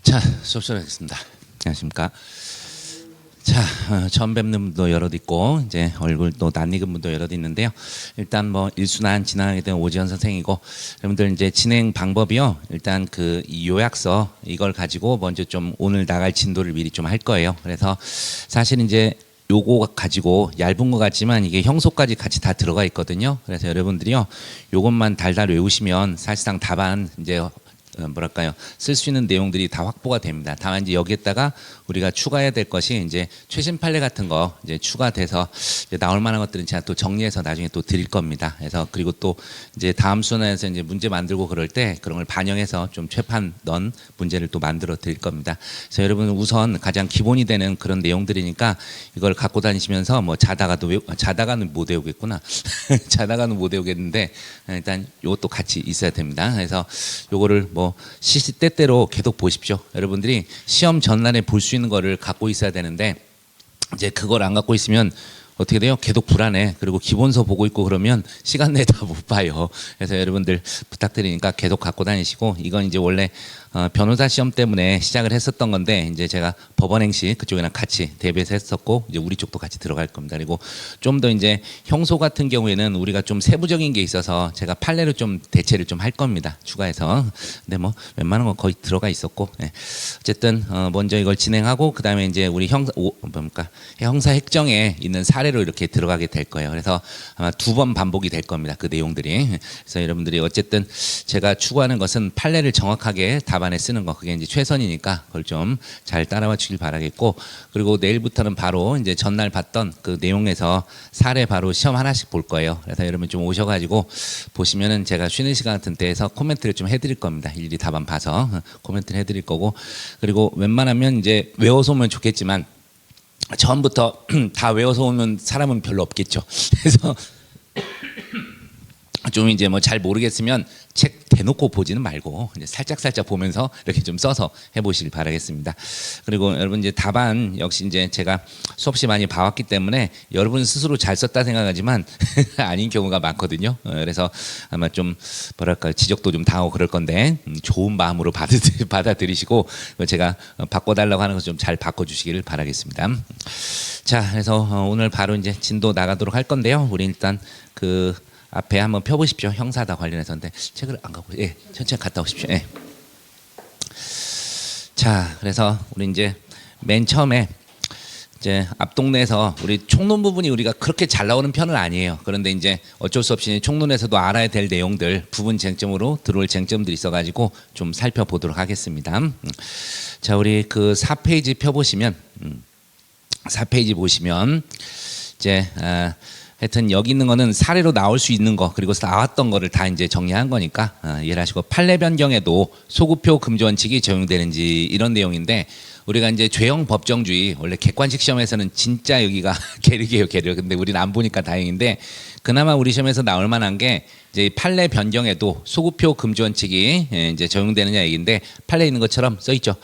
자, 수업 시작하겠습니다. 안녕하십니까. 자, 처음 뵙는 분도 여럿 있고 이제 얼굴도 낯익은 분도 여럿 있는데요. 일단 뭐 일순환 진행하게 된 오지현 선생이고, 여러분들 이제 진행 방법이요. 일단 그 이 요약서 이걸 가지고 먼저 좀 오늘 나갈 진도를 미리 좀 할 거예요. 그래서 사실 이제 요거 가지고 얇은 것 같지만 이게 형소까지 같이 다 들어가 있거든요. 그래서 여러분들이요, 요것만 달달 외우시면 사실상 답안 이제 뭐랄까요, 쓸 수 있는 내용들이 다 확보가 됩니다. 다만 이제 여기에다가 우리가 추가해야 될 것이 이제 최신 판례 같은 거 이제 추가돼서 이제 나올 만한 것들은 제가 또 정리해서 나중에 또 드릴 겁니다. 그래서 그리고 또 이제 다음 순환에서 이제 문제 만들고 그럴 때 그런 걸 반영해서 좀 최판 넣은 문제를 또 만들어 드릴 겁니다. 그래서 여러분 우선 가장 기본이 되는 그런 내용들이니까 이걸 갖고 다니시면서 뭐 자다가는 못 외우겠구나. 자다가는 못 외우겠는데 일단 이것도 같이 있어야 됩니다. 그래서 요거를 뭐 시시때때로 계속 보십시오. 여러분들이 시험 전날에 볼 수 있는 거를 갖고 있어야 되는데 이제 그걸 안 갖고 있으면 어떻게 돼요? 계속 불안해. 그리고 기본서 보고 있고 그러면 시간 내에 다 못 봐요. 그래서 여러분들 부탁드리니까 계속 갖고 다니시고, 이건 이제 원래 변호사 시험 때문에 시작을 했었던 건데 이제 제가 법원행시 그쪽이랑 같이 대비해서 했었고 이제 우리 쪽도 같이 들어갈 겁니다. 그리고 좀 더 이제 형소 같은 경우에는 우리가 좀 세부적인 게 있어서 제가 판례로 좀 대체를 좀 할 겁니다. 추가해서. 근데 뭐 웬만한 건 거의 들어가 있었고, 네. 어쨌든 먼저 이걸 진행하고 그 다음에 이제 우리 형사 획정에 있는 사례로 이렇게 들어가게 될 거예요. 그래서 아마 2번 반복이 될 겁니다. 그 내용들이. 그래서 여러분들이 어쨌든 제가 추구하는 것은 판례를 정확하게 답안에 쓰는 거, 그게 이제 최선이니까 그걸 좀 잘 따라와 주길 바라겠고, 그리고 내일부터는 바로 이제 전날 봤던 그 내용에서 사례 바로 시험 하나씩 볼 거예요. 그래서 여러분 좀 오셔가지고 보시면은 제가 쉬는 시간 같은 때에서 코멘트를 좀 해드릴 겁니다. 일일이 답안 봐서 코멘트를 해드릴 거고, 그리고 웬만하면 이제 외워서 오면 좋겠지만 처음부터 다 외워서 오는 사람은 별로 없겠죠. 그래서 좀 이제 뭐 잘 모르겠으면 책 대놓고 보지는 말고 이제 살짝 보면서 이렇게 좀 써서 해보시길 바라겠습니다. 그리고 여러분 이제 답안 역시 이제 제가 수없이 많이 봐왔기 때문에 여러분 스스로 잘 썼다 생각하지만 아닌 경우가 많거든요. 그래서 아마 좀 뭐랄까 지적도 좀 당하고 그럴 건데 좋은 마음으로 받아들이시고 제가 바꿔달라고 하는 거 좀 잘 바꿔주시기를 바라겠습니다. 자, 그래서 오늘 바로 이제 진도 나가도록 할 건데요. 우리 일단 그 앞에 한번 펴보십시오. 형사다 관련해서인데 책을 안 갖고, 예, 천천히 갔다 오십시오. 예. 자, 그래서 우리 이제 맨 처음에 이제 앞 동네에서 우리 총론 부분이 우리가 그렇게 잘 나오는 편은 아니에요. 그런데 이제 어쩔 수 없이 총론에서도 알아야 될 내용들, 부분 쟁점으로 들어올 쟁점들이 있어가지고 좀 살펴보도록 하겠습니다. 자, 우리 그 4페이지 펴보시면, 4페이지 보시면 이제 하여튼 여기 있는 거는 사례로 나올 수 있는 거, 그리고 나왔던 거를 다 이제 정리한 거니까 이해를 하시고, 판례 변경에도 소급표 금지 원칙이 적용되는지 이런 내용인데, 우리가 이제 죄형 법정주의 원래 객관식 시험에서는 진짜 여기가 계륵이에요, 계륵. 근데 우리는 안 보니까 다행인데, 그나마 우리 시험에서 나올 만한 게 이제 판례 변경에도 소급표 금지 원칙이 이제 적용되느냐 얘기인데, 판례에 있는 것처럼 써 있죠.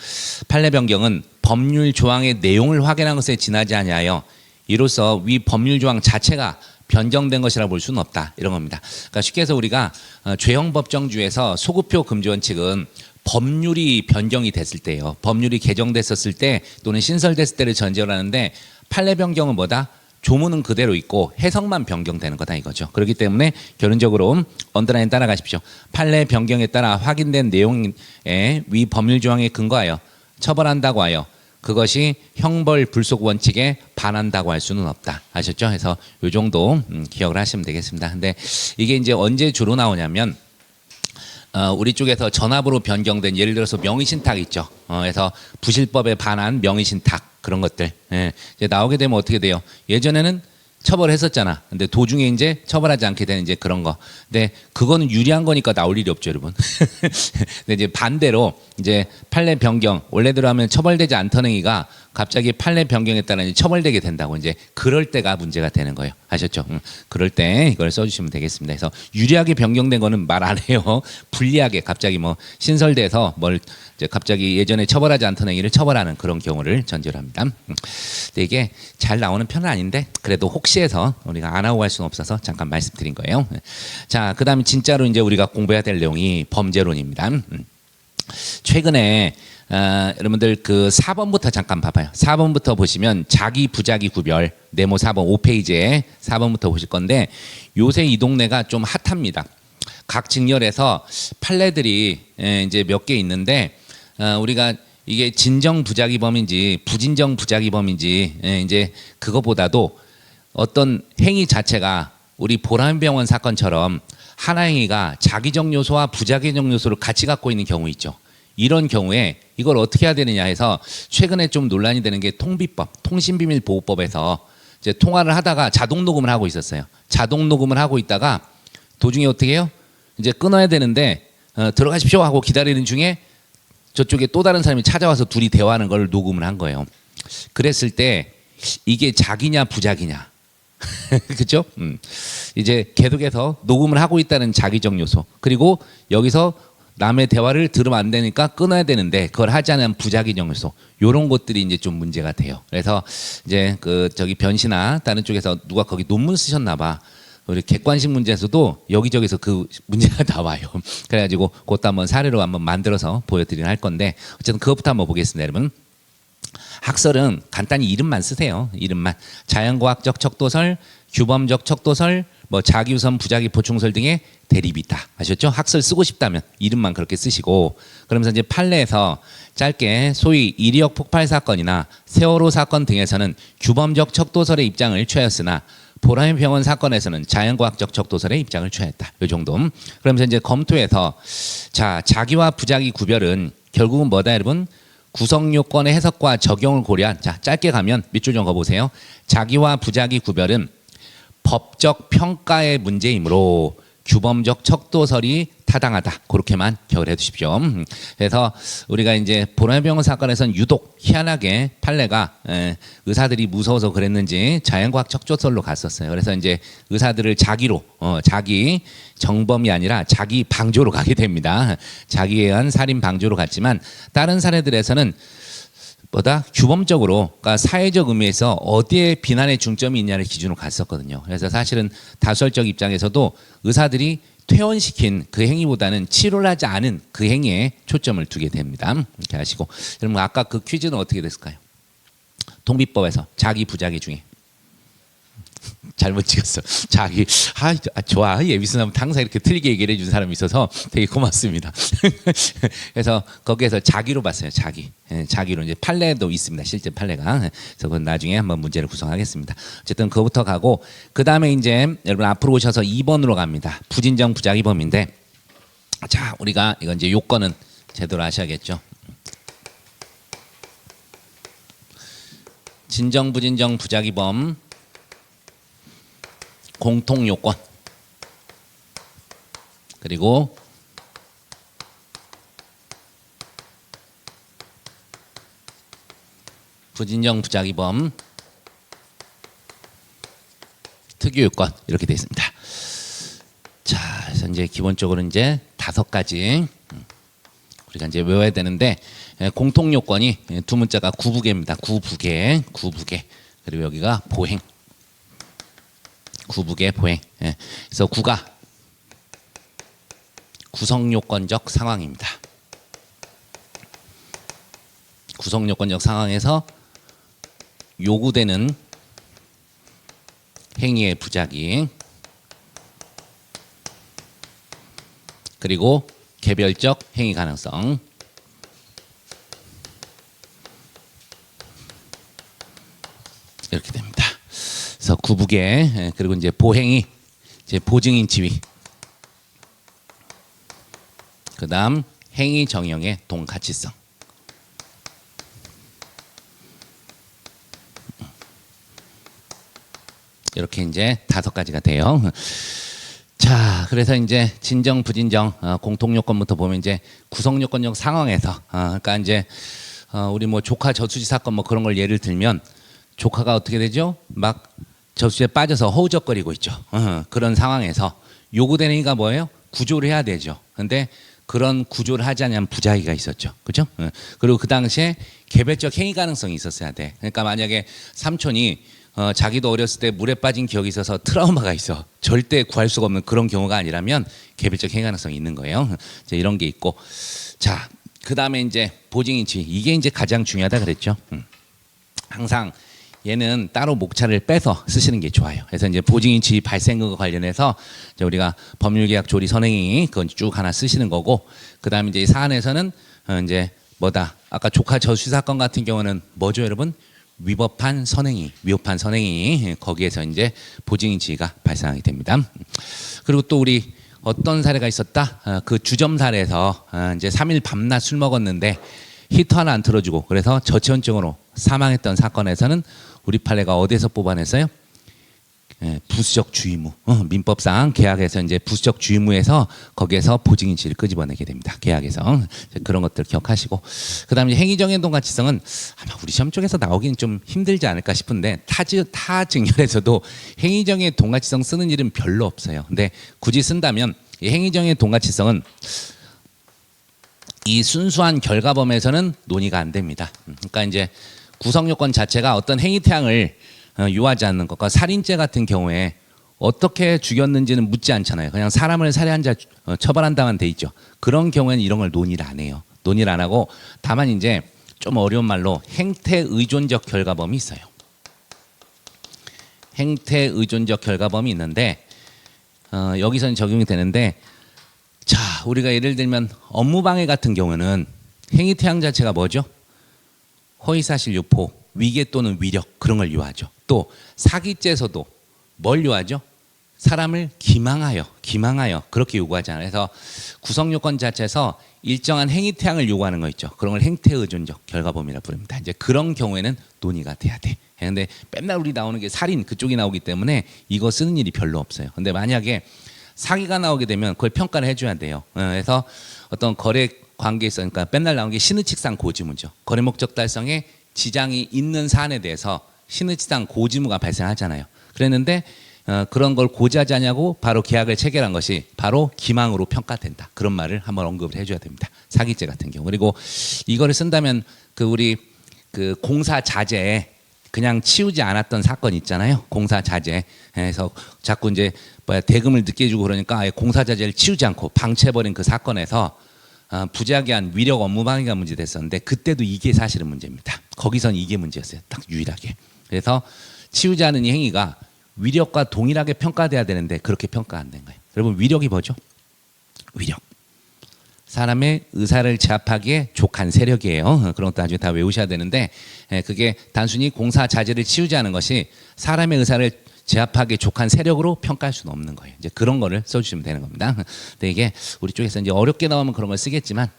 판례 변경은 법률 조항의 내용을 확인한 것에 지나지 아니하여 이로써 위 법률 조항 자체가 변경된 것이라 볼 수는 없다, 이런 겁니다. 그러니까 쉽게 해서 우리가 죄형 법정주의에서 소급표 금지 원칙은 법률이 변경이 됐을 때예요. 법률이 개정됐었을 때 또는 신설됐을 때를 전제로 하는데, 판례 변경은 뭐다? 조문은 그대로 있고 해석만 변경되는 거다 이거죠. 그렇기 때문에 결론적으로 언더라인 따라가십시오. 판례 변경에 따라 확인된 내용에 위 법률 조항에 근거하여 처벌한다고 하여 그것이 형벌 불속 원칙에 반한다고 할 수는 없다. 아셨죠? 그래서 이 정도 기억을 하시면 되겠습니다. 근데 이게 이제 언제 주로 나오냐면, 우리 쪽에서 전압으로 변경된, 예를 들어서 명의신탁 있죠. 그래서 부실법에 반한 명의신탁, 그런 것들. 예. 이제 나오게 되면 어떻게 돼요? 예전에는 처벌했었잖아. 근데 도중에 이제 처벌하지 않게 되는 이제 그런 거. 근데 그거는 유리한 거니까 나올 일이 없죠, 여러분. 근데 이제 반대로 이제 판례 변경, 원래대로 하면 처벌되지 않던 행위가 갑자기 판례 변경에 따라 이제 처벌되게 된다고, 이제 그럴 때가 문제가 되는 거예요. 아셨죠? 그럴 때 이걸 써주시면 되겠습니다. 그래서 유리하게 변경된 거는 말 안 해요. 불리하게 갑자기 뭐 신설돼서 뭘 이제 갑자기 예전에 처벌하지 않던 행위를 처벌하는 그런 경우를 전제로 합니다. 근데 이게 잘 나오는 편은 아닌데 그래도 혹시 해서 우리가 안 하고 갈 수는 없어서 잠깐 말씀드린 거예요. 자, 그 다음에 진짜로 이제 우리가 공부해야 될 내용이 범죄론입니다. 최근에 여러분들 그 4번부터 잠깐 봐봐요. 4번부터 보시면 자기 부자기 구별 네모 4번 5페이지에 4번부터 보실 건데 요새 이 동네가 좀 핫합니다. 각 직렬에서 판례들이 이제 몇 개 있는데 우리가 이게 진정 부자기범인지 부진정 부자기범인지 이제 그거보다도 어떤 행위 자체가 우리 보람병원 사건처럼 하나 행위가 자기적 요소와 부자기적 요소를 같이 갖고 있는 경우 있죠. 이런 경우에 이걸 어떻게 해야 되느냐 해서 최근에 좀 논란이 되는 게 통비법, 통신비밀보호법에서 이제 통화를 하다가 자동 녹음을 하고 있었어요. 자동 녹음을 하고 있다가 도중에 어떻게 해요? 이제 끊어야 되는데 들어가십시오 하고 기다리는 중에 저쪽에 또 다른 사람이 찾아와서 둘이 대화하는 걸 녹음을 한 거예요. 그랬을 때 이게 자기냐 부자기냐 그렇죠? 이제 계속해서 녹음을 하고 있다는 자기적 요소 그리고 여기서 남의 대화를 들으면 안 되니까 끊어야 되는데 그걸 하지 않은 부자기적 요소 이런 것들이 이제 좀 문제가 돼요. 그래서 이제 그 저기 변시나 다른 쪽에서 누가 거기 논문 쓰셨나 봐. 우리 객관식 문제에서도 여기저기서 그 문제가 나와요. 그래가지고 그것도 한번 사례로 한번 만들어서 보여드리긴 할 건데 어쨌든 그것부터 한번 보겠습니다, 여러분. 학설은 간단히 이름만 쓰세요. 이름만. 자연과학적 척도설, 규범적 척도설, 뭐 자기우선 부자기 보충설 등의 대립이 있다. 아셨죠? 학설 쓰고 싶다면 이름만 그렇게 쓰시고 그러면서 이제 판례에서 짧게 소위 이리역 폭발 사건이나 세월호 사건 등에서는 규범적 척도설의 입장을 취하였으나 보라매 병원 사건에서는 자연과학적 척도설의 입장을 취하였다. 이 정도. 그러면서 이제 검토해서 자 자기와 부자기 구별은 결국은 뭐다 여러분? 구성 요건의 해석과 적용을 고려한 자 짧게 가면 밑줄 좀 그어보세요. 자기와 부자기 구별은 법적 평가의 문제이므로 규범적 척도설이 타당하다. 그렇게만 기억을 해두십시오. 그래서 우리가 이제 보라매병원 사건에서는 유독 희한하게 판례가 의사들이 무서워서 그랬는지 자연과학 척도설로 갔었어요. 그래서 이제 의사들을 자기로 자기 정범이 아니라 자기 방조로 가게 됩니다. 자기에 의한 살인 방조로 갔지만 다른 사례들에서는 보다 규범적으로 그러니까 사회적 의미에서 어디에 비난의 중점이 있냐를 기준으로 갔었거든요. 그래서 사실은 다수설적 입장에서도 의사들이 퇴원시킨 그 행위보다는 치료를 하지 않은 그 행위에 초점을 두게 됩니다. 이렇게 하시고 여러분 아까 그 퀴즈는 어떻게 됐을까요? 통비법에서 자기 부자기 중에 잘못 찍었어. 자기 좋아 예비스나면 항상 이렇게 틀리게 얘기를 해준 사람이 있어서 되게 고맙습니다. 그래서 거기에서 자기로 봤어요. 자기로 이제 판례도 있습니다. 실제 판례가. 그래서 그건 나중에 한번 문제를 구성하겠습니다. 어쨌든 그거부터 가고 그 다음에 이제 여러분 앞으로 오셔서 2번으로 갑니다. 부진정 부자기범인데 자 우리가 이건 이제 요건은 제대로 아셔야겠죠. 진정 부진정 부자기범 공통 요건 그리고 부진정 부자기범 특유 요건 이렇게 되어 있습니다. 자, 그래서 이제 기본적으로 이제 5가지 우리가 이제 외워야 되는데 공통 요건이 두 문자가 구부계입니다. 구부계 그리고 여기가 보행. 구북의 보행. 그래서 구가 구성요건적 상황입니다. 구성요건적 상황에서 요구되는 행위의 부작위 그리고 개별적 행위 가능성 이렇게 됩니다. 그래서 구북에 그리고 이제 보행이 이제 보증인 지위 그다음 행위 정형의 동가치성 이렇게 이제 5가지가 돼요. 자, 그래서 이제 진정 부진정 공통 요건부터 보면 이제 구성 요건적 상황에서 그러니까 이제 우리 뭐 조카 저수지 사건 뭐 그런 걸 예를 들면 조카가 어떻게 되죠? 막 저수지에 빠져서 허우적거리고 있죠. 그런 상황에서 요구되는 행위가 뭐예요? 구조를 해야 되죠. 근데 그런 구조를 하지 않으면 부자기가 있었죠. 그죠? 그리고 그 당시에 개별적 행위 가능성이 있었어야 돼. 그러니까 만약에 삼촌이 자기도 어렸을 때 물에 빠진 기억이 있어서 트라우마가 있어. 절대 구할 수가 없는 그런 경우가 아니라면 개별적 행위 가능성이 있는 거예요. 이제 이런 게 있고. 자, 그 다음에 이제 보증인치 이게 이제 가장 중요하다 그랬죠. 항상 얘는 따로 목차를 빼서 쓰시는 게 좋아요. 그래서 이제 보증인치 발생과 관련해서 이제 우리가 법률계약 조리 선행이 그건 쭉 하나 쓰시는 거고, 그 다음에 이제 이 사안에서는 이제 뭐다 아까 조카 저수 사건 같은 경우는 뭐죠, 여러분? 위법한 선행이 거기에서 이제 보증인치가 발생하게 됩니다. 그리고 또 우리 어떤 사례가 있었다? 그 주점 사례에서 이제 3일 밤낮 술 먹었는데 히터 하나 안 틀어주고 그래서 저체온증으로 사망했던 사건에서는 우리 판례가 어디에서 뽑아냈어요? 부수적 주의무, 민법상 계약에서 이제 부수적 주의무에서 거기에서 보증인치를 끄집어내게 됩니다. 계약에서 그런 것들 기억하시고, 그다음에 행위정의 동가치성은 아마 우리 시험 쪽에서 나오기는 좀 힘들지 않을까 싶은데 타 증결에서도 행위정의 동가치성 쓰는 일은 별로 없어요. 근데 굳이 쓴다면 이 행위정의 동가치성은 이 순수한 결과범에서는 논의가 안 됩니다. 그러니까 이제 구성요건 자체가 어떤 행위 태양을 유하지 않는 것과 살인죄 같은 경우에 어떻게 죽였는지는 묻지 않잖아요. 그냥 사람을 살해한 자 처벌한다만 돼 있죠. 그런 경우에는 이런 걸 논의를 안 해요. 논의를 안 하고 다만 이제 좀 어려운 말로 행태 의존적 결과범이 있어요. 행태 의존적 결과범이 있는데 여기서는 적용이 되는데, 자 우리가 예를 들면 업무방해 같은 경우는 행위 태양 자체가 뭐죠? 허위사실 유포, 위계 또는 위력 그런 걸 유하죠. 또 사기죄에서도 뭘 유하죠? 사람을 기망하여 그렇게 요구하잖아요. 그래서 구성요건 자체에서 일정한 행위 태양을 요구하는 거 있죠. 그런 걸 행태의존적 결과범이라 부릅니다. 이제 그런 경우에는 논의가 돼야 돼. 그런데 맨날 우리 나오는 게 살인 그쪽이 나오기 때문에 이거 쓰는 일이 별로 없어요. 근데 만약에 사기가 나오게 되면 그걸 평가를 해줘야 돼요. 그래서 어떤 거래 관계에서 그러니까 맨날 나오는 게 신의칙상 고지무죠. 거래 목적 달성에 지장이 있는 사안에 대해서 신의칙상 고지무가 발생하잖아요. 그랬는데 그런 걸 고지하지 않냐고 바로 계약을 체결한 것이 바로 기망으로 평가된다. 그런 말을 한번 언급을 해줘야 됩니다. 사기죄 같은 경우. 그리고 이거를 쓴다면 그 우리 그 공사 자재 그냥 치우지 않았던 사건 있잖아요. 공사 자재. 그래서 자꾸 이제 대금을 늦게 주고 그러니까 아예 공사 자재를 치우지 않고 방치해버린 그 사건에서 부작위한 위력 업무방해가 문제됐었는데 그때도 이게 사실은 문제입니다. 거기선 이게 문제였어요. 딱 유일하게. 그래서 치우지 않은 이 행위가 위력과 동일하게 평가돼야 되는데 그렇게 평가 안 된 거예요. 여러분 위력이 뭐죠? 위력. 사람의 의사를 제압하기에 족한 세력이에요. 그런 것도 나중에 다 외우셔야 되는데 그게 단순히 공사 자재를 치우지 않은 것이 사람의 의사를 제압하기에 족한 세력으로 평가할 수는 없는 거예요. 이제 그런 거를 써주시면 되는 겁니다. 근데 이게 우리 쪽에서 이제 어렵게 나오면 그런 걸 쓰겠지만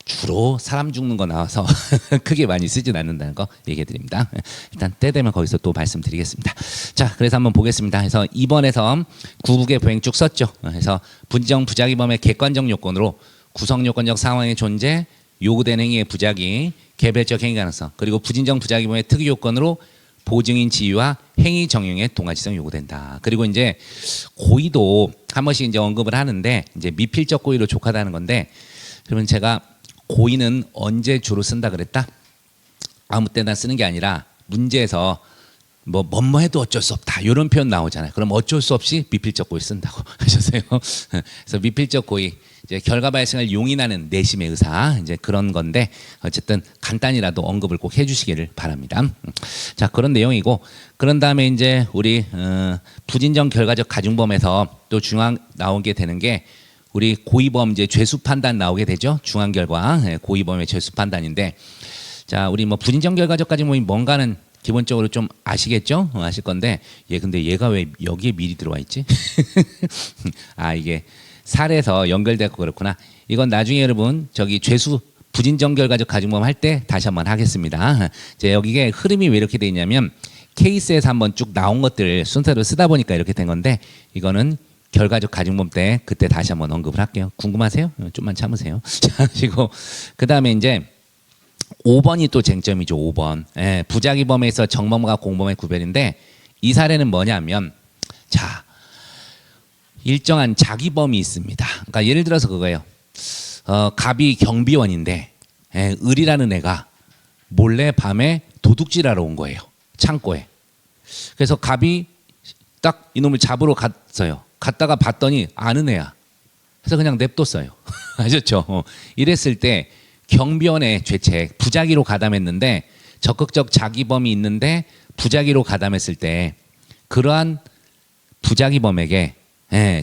주로 사람 죽는 거 나와서 크게 많이 쓰진 않는다는 거 얘기해 드립니다. 일단 때 되면 거기서 또 말씀드리겠습니다. 자, 그래서 한번 보겠습니다. 그래서 2번에서 구국의 보행 쭉 썼죠. 그래서 분정 부작위범의 객관적 요건으로 구성요건적 상황의 존재, 요구된 행위의 부작위, 개별적 행위 가능성, 그리고 부진정 부작위범의 특유 요건으로 보증인 지위와 행위 정형의 동일성이 요구된다. 그리고 이제 고의도 한 번씩 이제 언급을 하는데 이제 미필적 고의로 족하다는 건데, 그러면 제가 고의는 언제 주로 쓴다 그랬다? 아무 때나 쓰는 게 아니라 문제에서 뭐뭐 해도 어쩔 수 없다 이런 표현 나오잖아요. 그럼 어쩔 수 없이 미필적 고의 쓴다고 하셨어요. 그래서 미필적 고의 이제 결과 발생을 용인하는 내심의 의사 이제 그런 건데 어쨌든 간단히라도 언급을 꼭 해주시기를 바랍니다. 자, 그런 내용이고, 그런 다음에 이제 우리 부진정 결과적 가중범에서 또 중앙 나오게 되는 게 우리 고의범죄 죄수 판단 나오게 되죠. 중앙 결과 고의범의 죄수 판단인데, 자 우리 뭐 부진정 결과적 가중범이 뭔가는 기본적으로 좀 아시겠죠? 아실 건데 근데 얘가 왜 여기에 미리 들어와 있지? 아 이게 살에서 연결되고 그렇구나. 이건 나중에 여러분 저기 죄수 부진정 결과적 가중범 할 때 다시 한번 하겠습니다. 이제 여기에 흐름이 왜 이렇게 돼 있냐면 케이스에서 한번 쭉 나온 것들 순서로 쓰다 보니까 이렇게 된 건데, 이거는 결과적 가중범 때 그때 다시 한번 언급을 할게요. 궁금하세요? 좀만 참으세요. 자, 그리고 그 다음에 이제 5번이 또 쟁점이죠. 5번. 부작위범에서 정범과 공범의 구별인데, 이 사례는 뭐냐면 자 일정한 자기범이 있습니다. 그러니까 예를 들어서 그거예요. 갑이 경비원인데 을이라는 애가 몰래 밤에 도둑질하러 온 거예요. 창고에. 그래서 갑이 딱 이놈을 잡으러 갔어요. 갔다가 봤더니 아는 애야. 그래서 그냥 냅뒀어요. 아셨죠? 이랬을 때 경비원의 죄책, 부작위로 가담했는데 적극적 자기범이 있는데 부작위로 가담했을 때 그러한 부작위범에게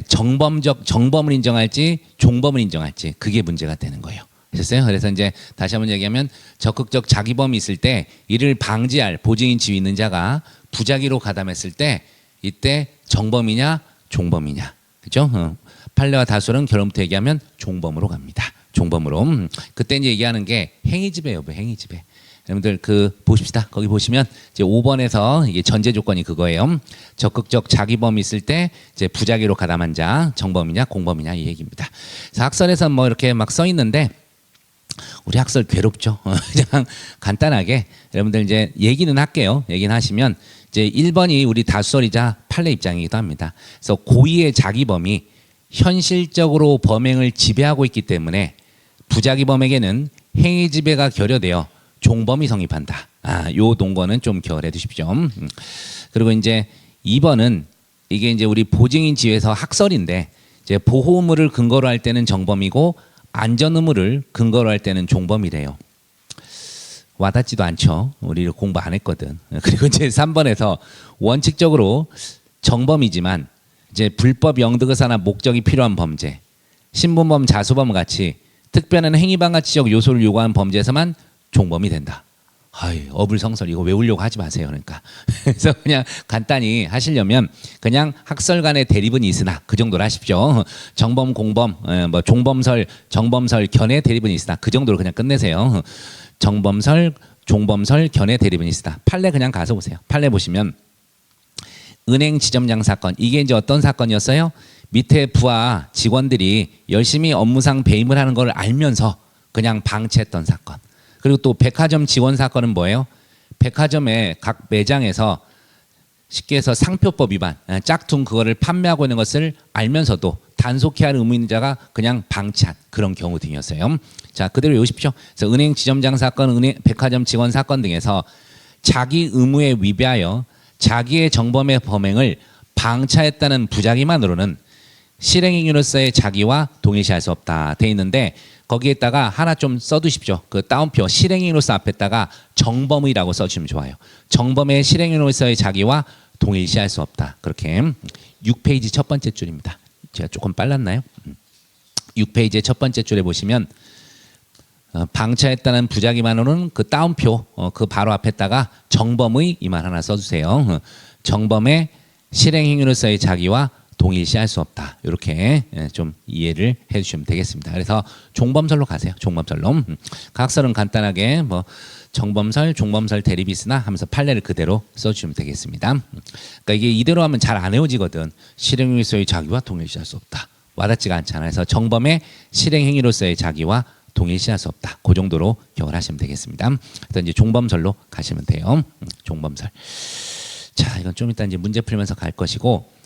정범을 인정할지 종범을 인정할지 그게 문제가 되는 거예요. 아셨어요? 그래서 이제 다시 한번 얘기하면 적극적 자기범이 있을 때 이를 방지할 보증인 지위 있는 자가 부작위로 가담했을 때 이때 정범이냐 종범이냐, 그죠? 판례와 다수는 결론부터 얘기하면 종범으로 갑니다. 종범으로. 그때 이제 얘기하는 게 행위지배 여부, 행위지배. 여러분들 그 보십시다. 거기 보시면 이제 5번에서 이게 전제 조건이 그거예요. 적극적 자기범이 있을 때 이제 부작위로 가담한 자 정범이냐 공범이냐 이 얘기입니다. 그래서 학설에서 뭐 이렇게 막 써 있는데 우리 학설 괴롭죠. 그냥 간단하게 여러분들 이제 얘기는 할게요. 얘기는 하시면 이제 1번이 우리 다수설이자 판례 입장이기도 합니다. 그래서 고의의 자기범이 현실적으로 범행을 지배하고 있기 때문에 부작위범에게는 행위 지배가 결여되어 종범이 성립한다. 요 동거는 좀 기억해 두십시오. 그리고 이제 2번은 이게 이제 우리 보증인 지위에서 학설인데 이제 보호 의무를 근거로 할 때는 정범이고 안전 의무를 근거로 할 때는 종범이래요. 와닿지도 않죠. 우리 공부 안 했거든. 그리고 이제 3번에서 원칙적으로 정범이지만 이제 불법 영득의사나 목적이 필요한 범죄, 신분범, 자수범 같이 특별한 행위방가치적 요소를 요구하는 범죄에서만 종범이 된다. 어불성설 이거 외우려고 하지 마세요. 그러니까 그래서 그냥 간단히 하시려면 그냥 학설 간의 대립은 있으나 그 정도로 하십시오. 정범, 공범, 뭐 종범설, 정범설, 견해 대립은 있으나 그 정도로 그냥 끝내세요. 정범설, 종범설, 견해 대립은 있으나 판례 그냥 가서 보세요. 판례 보시면 은행 지점장 사건 이게 이제 어떤 사건이었어요? 밑에 부하 직원들이 열심히 업무상 배임을 하는 걸 알면서 그냥 방치했던 사건. 그리고 또 백화점 직원 사건은 뭐예요? 백화점의 각 매장에서 쉽게 해서 상표법 위반, 짝퉁 그거를 판매하고 있는 것을 알면서도 단속해야 할 의무 있는 자가 그냥 방치한 그런 경우 등이었어요. 자, 그대로 외우십시오. 그래서 은행 지점장 사건, 백화점 직원 사건 등에서 자기 의무에 위배하여 자기의 정범의 범행을 방치했다는 부작위만으로는 실행행위로서의 자기와 동일시할 수 없다 돼 있는데 거기에다가 하나 좀 써두십시오. 그 따옴표 실행행위로서 앞에다가 정범이라고 써주시면 좋아요. 정범의 실행행위로서의 자기와 동일시할 수 없다. 그렇게 6페이지 첫 번째 줄입니다. 제가 조금 빨랐나요? 6페이지의 첫 번째 줄에 보시면 방치했다는 부작위만으로는 그 따옴표 그 바로 앞에다가 정범의 이 말 하나 써주세요. 정범의 실행행위로서의 자기와 동일시할 수 없다. 이렇게 좀 이해를 해주시면 되겠습니다. 그래서 종범설로 가세요. 종범설로. 각설은 간단하게 뭐 정범설, 종범설 대립이 있으나 하면서 판례를 그대로 써주시면 되겠습니다. 그러니까 이게 이대로 하면 잘 안 외워지거든. 실행행위로서의 자기와 동일시할 수 없다. 와닿지가 않잖아요. 그래서 정범의 실행행위로서의 자기와 동일시할 수 없다. 그 정도로 기억을 하시면 되겠습니다. 그래서 이제 종범설로 가시면 돼요. 종범설. 자, 이건 좀 이따 이제 문제 풀면서 갈 것이고.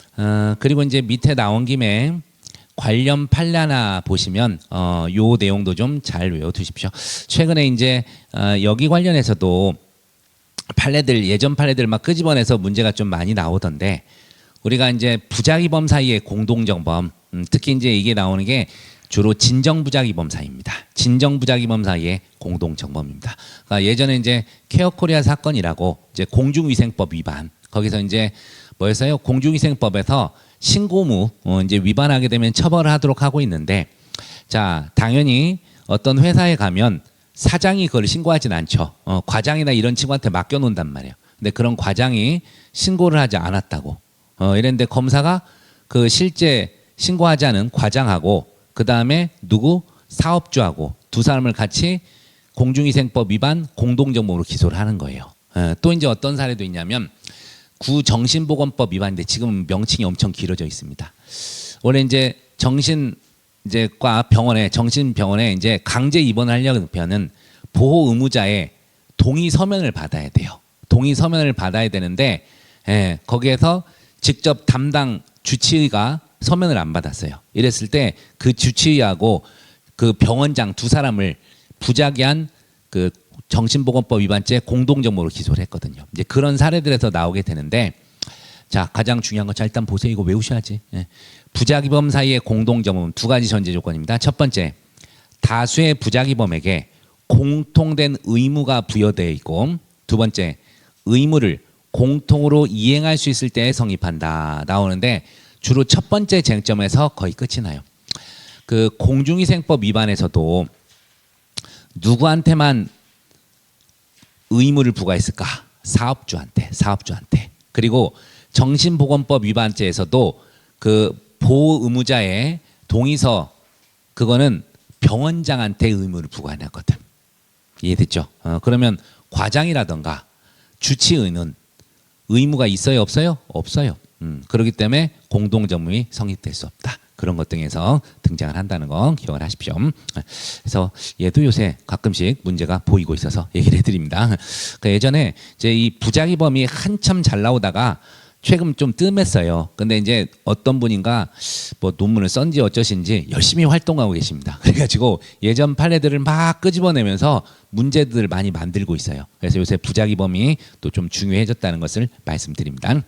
그리고 이제 밑에 나온 김에 관련 판례 하나 보시면 요 내용도 좀 잘 외워두십시오. 최근에 이제 여기 관련해서도 판례들 예전 판례들 막 끄집어내서 문제가 좀 많이 나오던데 우리가 이제 부작위범 사이의 공동정범 특히 이제 이게 나오는 게 주로 진정부작위범 사이입니다. 진정부작위범 사이의 공동정범입니다. 그러니까 예전에 이제 케어코리아 사건이라고 이제 공중위생법 위반 거기서 이제 뭐였어요? 공중위생법에서 신고무 이제 위반하게 되면 처벌을 하도록 하고 있는데 자 당연히 어떤 회사에 가면 사장이 그걸 신고하진 않죠. 과장이나 이런 친구한테 맡겨놓는단 말이에요. 근데 그런 과장이 신고를 하지 않았다고 이랬는데 검사가 그 실제 신고하지 않은 과장하고 그 다음에 누구 사업주하고 두 사람을 같이 공중위생법 위반 공동정범으로 기소를 하는 거예요. 또 이제 어떤 사례도 있냐면 구정신보건법 위반인데 지금 명칭이 엄청 길어져 있습니다. 원래 이제 정신과 병원에 정신병원에 이제 강제 입원을 하려면 보호 의무자의 동의 서면을 받아야 돼요. 동의 서면을 받아야 되는데 거기에서 직접 담당 주치의가 서면을 안 받았어요. 이랬을 때 그 주치의하고 그 병원장 두 사람을 부작위한 그 정신보건법 위반죄 공동정범으로 기소를 했거든요. 이제 그런 사례들에서 나오게 되는데 자, 가장 중요한 거 자 일단 보세요. 이거 외우셔야지. 예. 부작위범 사이의 공동점은 두 가지 전제 조건입니다. 첫 번째, 다수의 부작위범에게 공통된 의무가 부여되어 있고, 두 번째, 의무를 공통으로 이행할 수 있을 때 성립한다 나오는데, 주로 첫 번째 쟁점에서 거의 끝이 나요. 그 공중위생법 위반에서도 누구한테만 의무를 부과했을까? 사업주한테. 그리고 정신보건법 위반죄에서도 그 보호 의무자의 동의서, 그거는 병원장한테 의무를 부과해놨거든. 이해됐죠? 그러면 과장이라던가 주치의는 의무가 있어요, 없어요? 없어요. 그렇기 때문에 공동점이 성립될 수 없다. 그런 것 등에서 등장을 한다는 거 기억을 하십시오. 그래서 얘도 요새 가끔씩 문제가 보이고 있어서 얘기를 해드립니다. 그러니까 예전에 이제 이 부작위범이 한참 잘 나오다가 최근 좀 뜸했어요. 근데 이제 어떤 분인가 뭐 논문을 썼는지 어쩌신지 열심히 활동하고 계십니다. 그래가지고 예전 판례들을 막 끄집어내면서 문제들을 많이 만들고 있어요. 그래서 요새 부작위범이 또 좀 중요해졌다는 것을 말씀드립니다.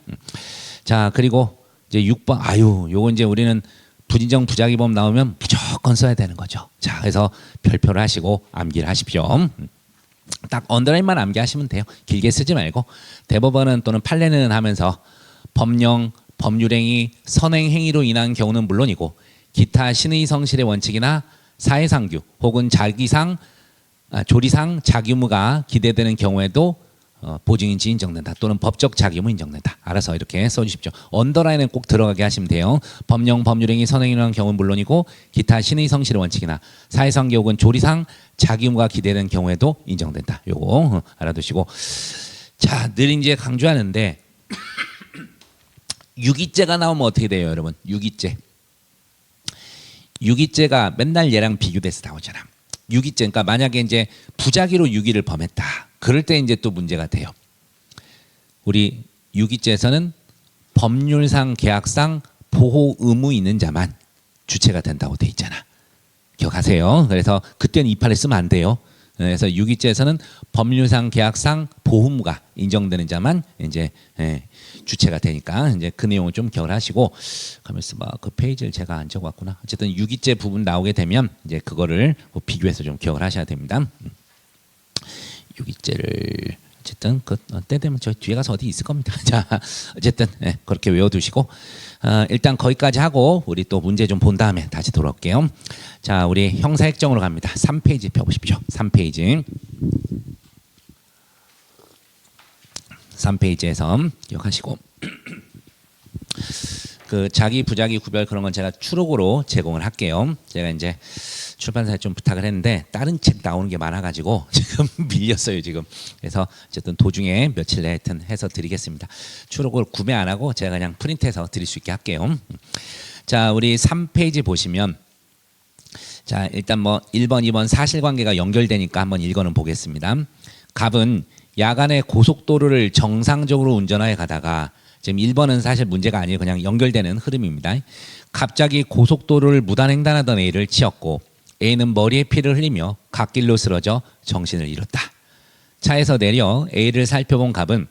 자, 그리고 이제 6번, 요거 이제 우리는 부진정 부작위범 나오면 무조건 써야 되는 거죠. 자, 그래서 별표를 하시고 암기를 하십시오. 딱 언더라인만 암기하시면 돼요. 길게 쓰지 말고. 대법원은 또는 판례는 하면서 법령, 법률행위, 선행행위로 인한 경우는 물론이고 기타 신의 성실의 원칙이나 사회상규 혹은 조리상 자기의무가 기대되는 경우에도 보증인지 인정된다 또는 법적 자기의무 인정된다. 알아서 이렇게 써주십시오. 언더라인에 꼭 들어가게 하시면 돼요. 법령, 법률행위, 선행이라는 경우는 물론이고 기타 신의 성실의 원칙이나 사회상규 혹은 조리상 자기의무가 기대되는 경우에도 인정된다. 요거 알아두시고, 자, 늘 이제 강조하는데 유기죄가 나오면 어떻게 돼요, 여러분? 유기죄가 맨날 얘랑 비교돼서 나오잖아. 유기죄, 그러니까 만약에 이제 부작위로 유기를 범했다. 그럴 때 이제 또 문제가 돼요. 우리 유기죄에서는 법률상, 계약상 보호 의무 있는 자만 주체가 된다고 돼 있잖아. 기억하세요. 그래서 그때는 이파를 쓰면 안 돼요. 그래서 유기죄에서는 법률상, 계약상 보호무가 인정되는 자만 이제 주체가 되니까 이제 그 내용을 좀 기억을 하시고, 가만있어 봐. 그 페이지를 제가 안 적어왔구나. 어쨌든 유기죄 부분 나오게 되면 이제 그거를 비교해서 좀 기억을 하셔야 됩니다. 유기죄를 어쨌든 때 되면 저 뒤에 가서 어디 있을 겁니다. 자, 어쨌든 그렇게 외워두시고, 일단 거기까지 하고 우리 또 문제 좀 본 다음에 다시 돌아올게요. 자, 우리 형사획정으로 갑니다. 3페이지 펴보십시오. 3페이지에서 기억하시고 그 자기 부작위 구별 그런 건 제가 추록으로 제공을 할게요. 제가 이제 출판사에 좀 부탁을 했는데 다른 책 나오는 게 많아가지고 지금 밀렸어요 지금. 그래서 어쨌든 도중에 며칠 내에 하여튼 해서 드리겠습니다. 추록을 구매 안 하고 제가 그냥 프린트해서 드릴 수 있게 할게요. 자, 우리 3페이지 보시면, 자, 일단 뭐 1번, 2번 사실관계가 연결되니까 한번 읽어는 보겠습니다. 갑은 야간에 고속도로를 정상적으로 운전하여 가다가, 지금 1번은 사실 문제가 아니에요. 그냥 연결되는 흐름입니다. 갑자기 고속도로를 무단횡단하던 A를 치었고 A는 머리에 피를 흘리며 갓길로 쓰러져 정신을 잃었다. 차에서 내려 A를 살펴본 갑은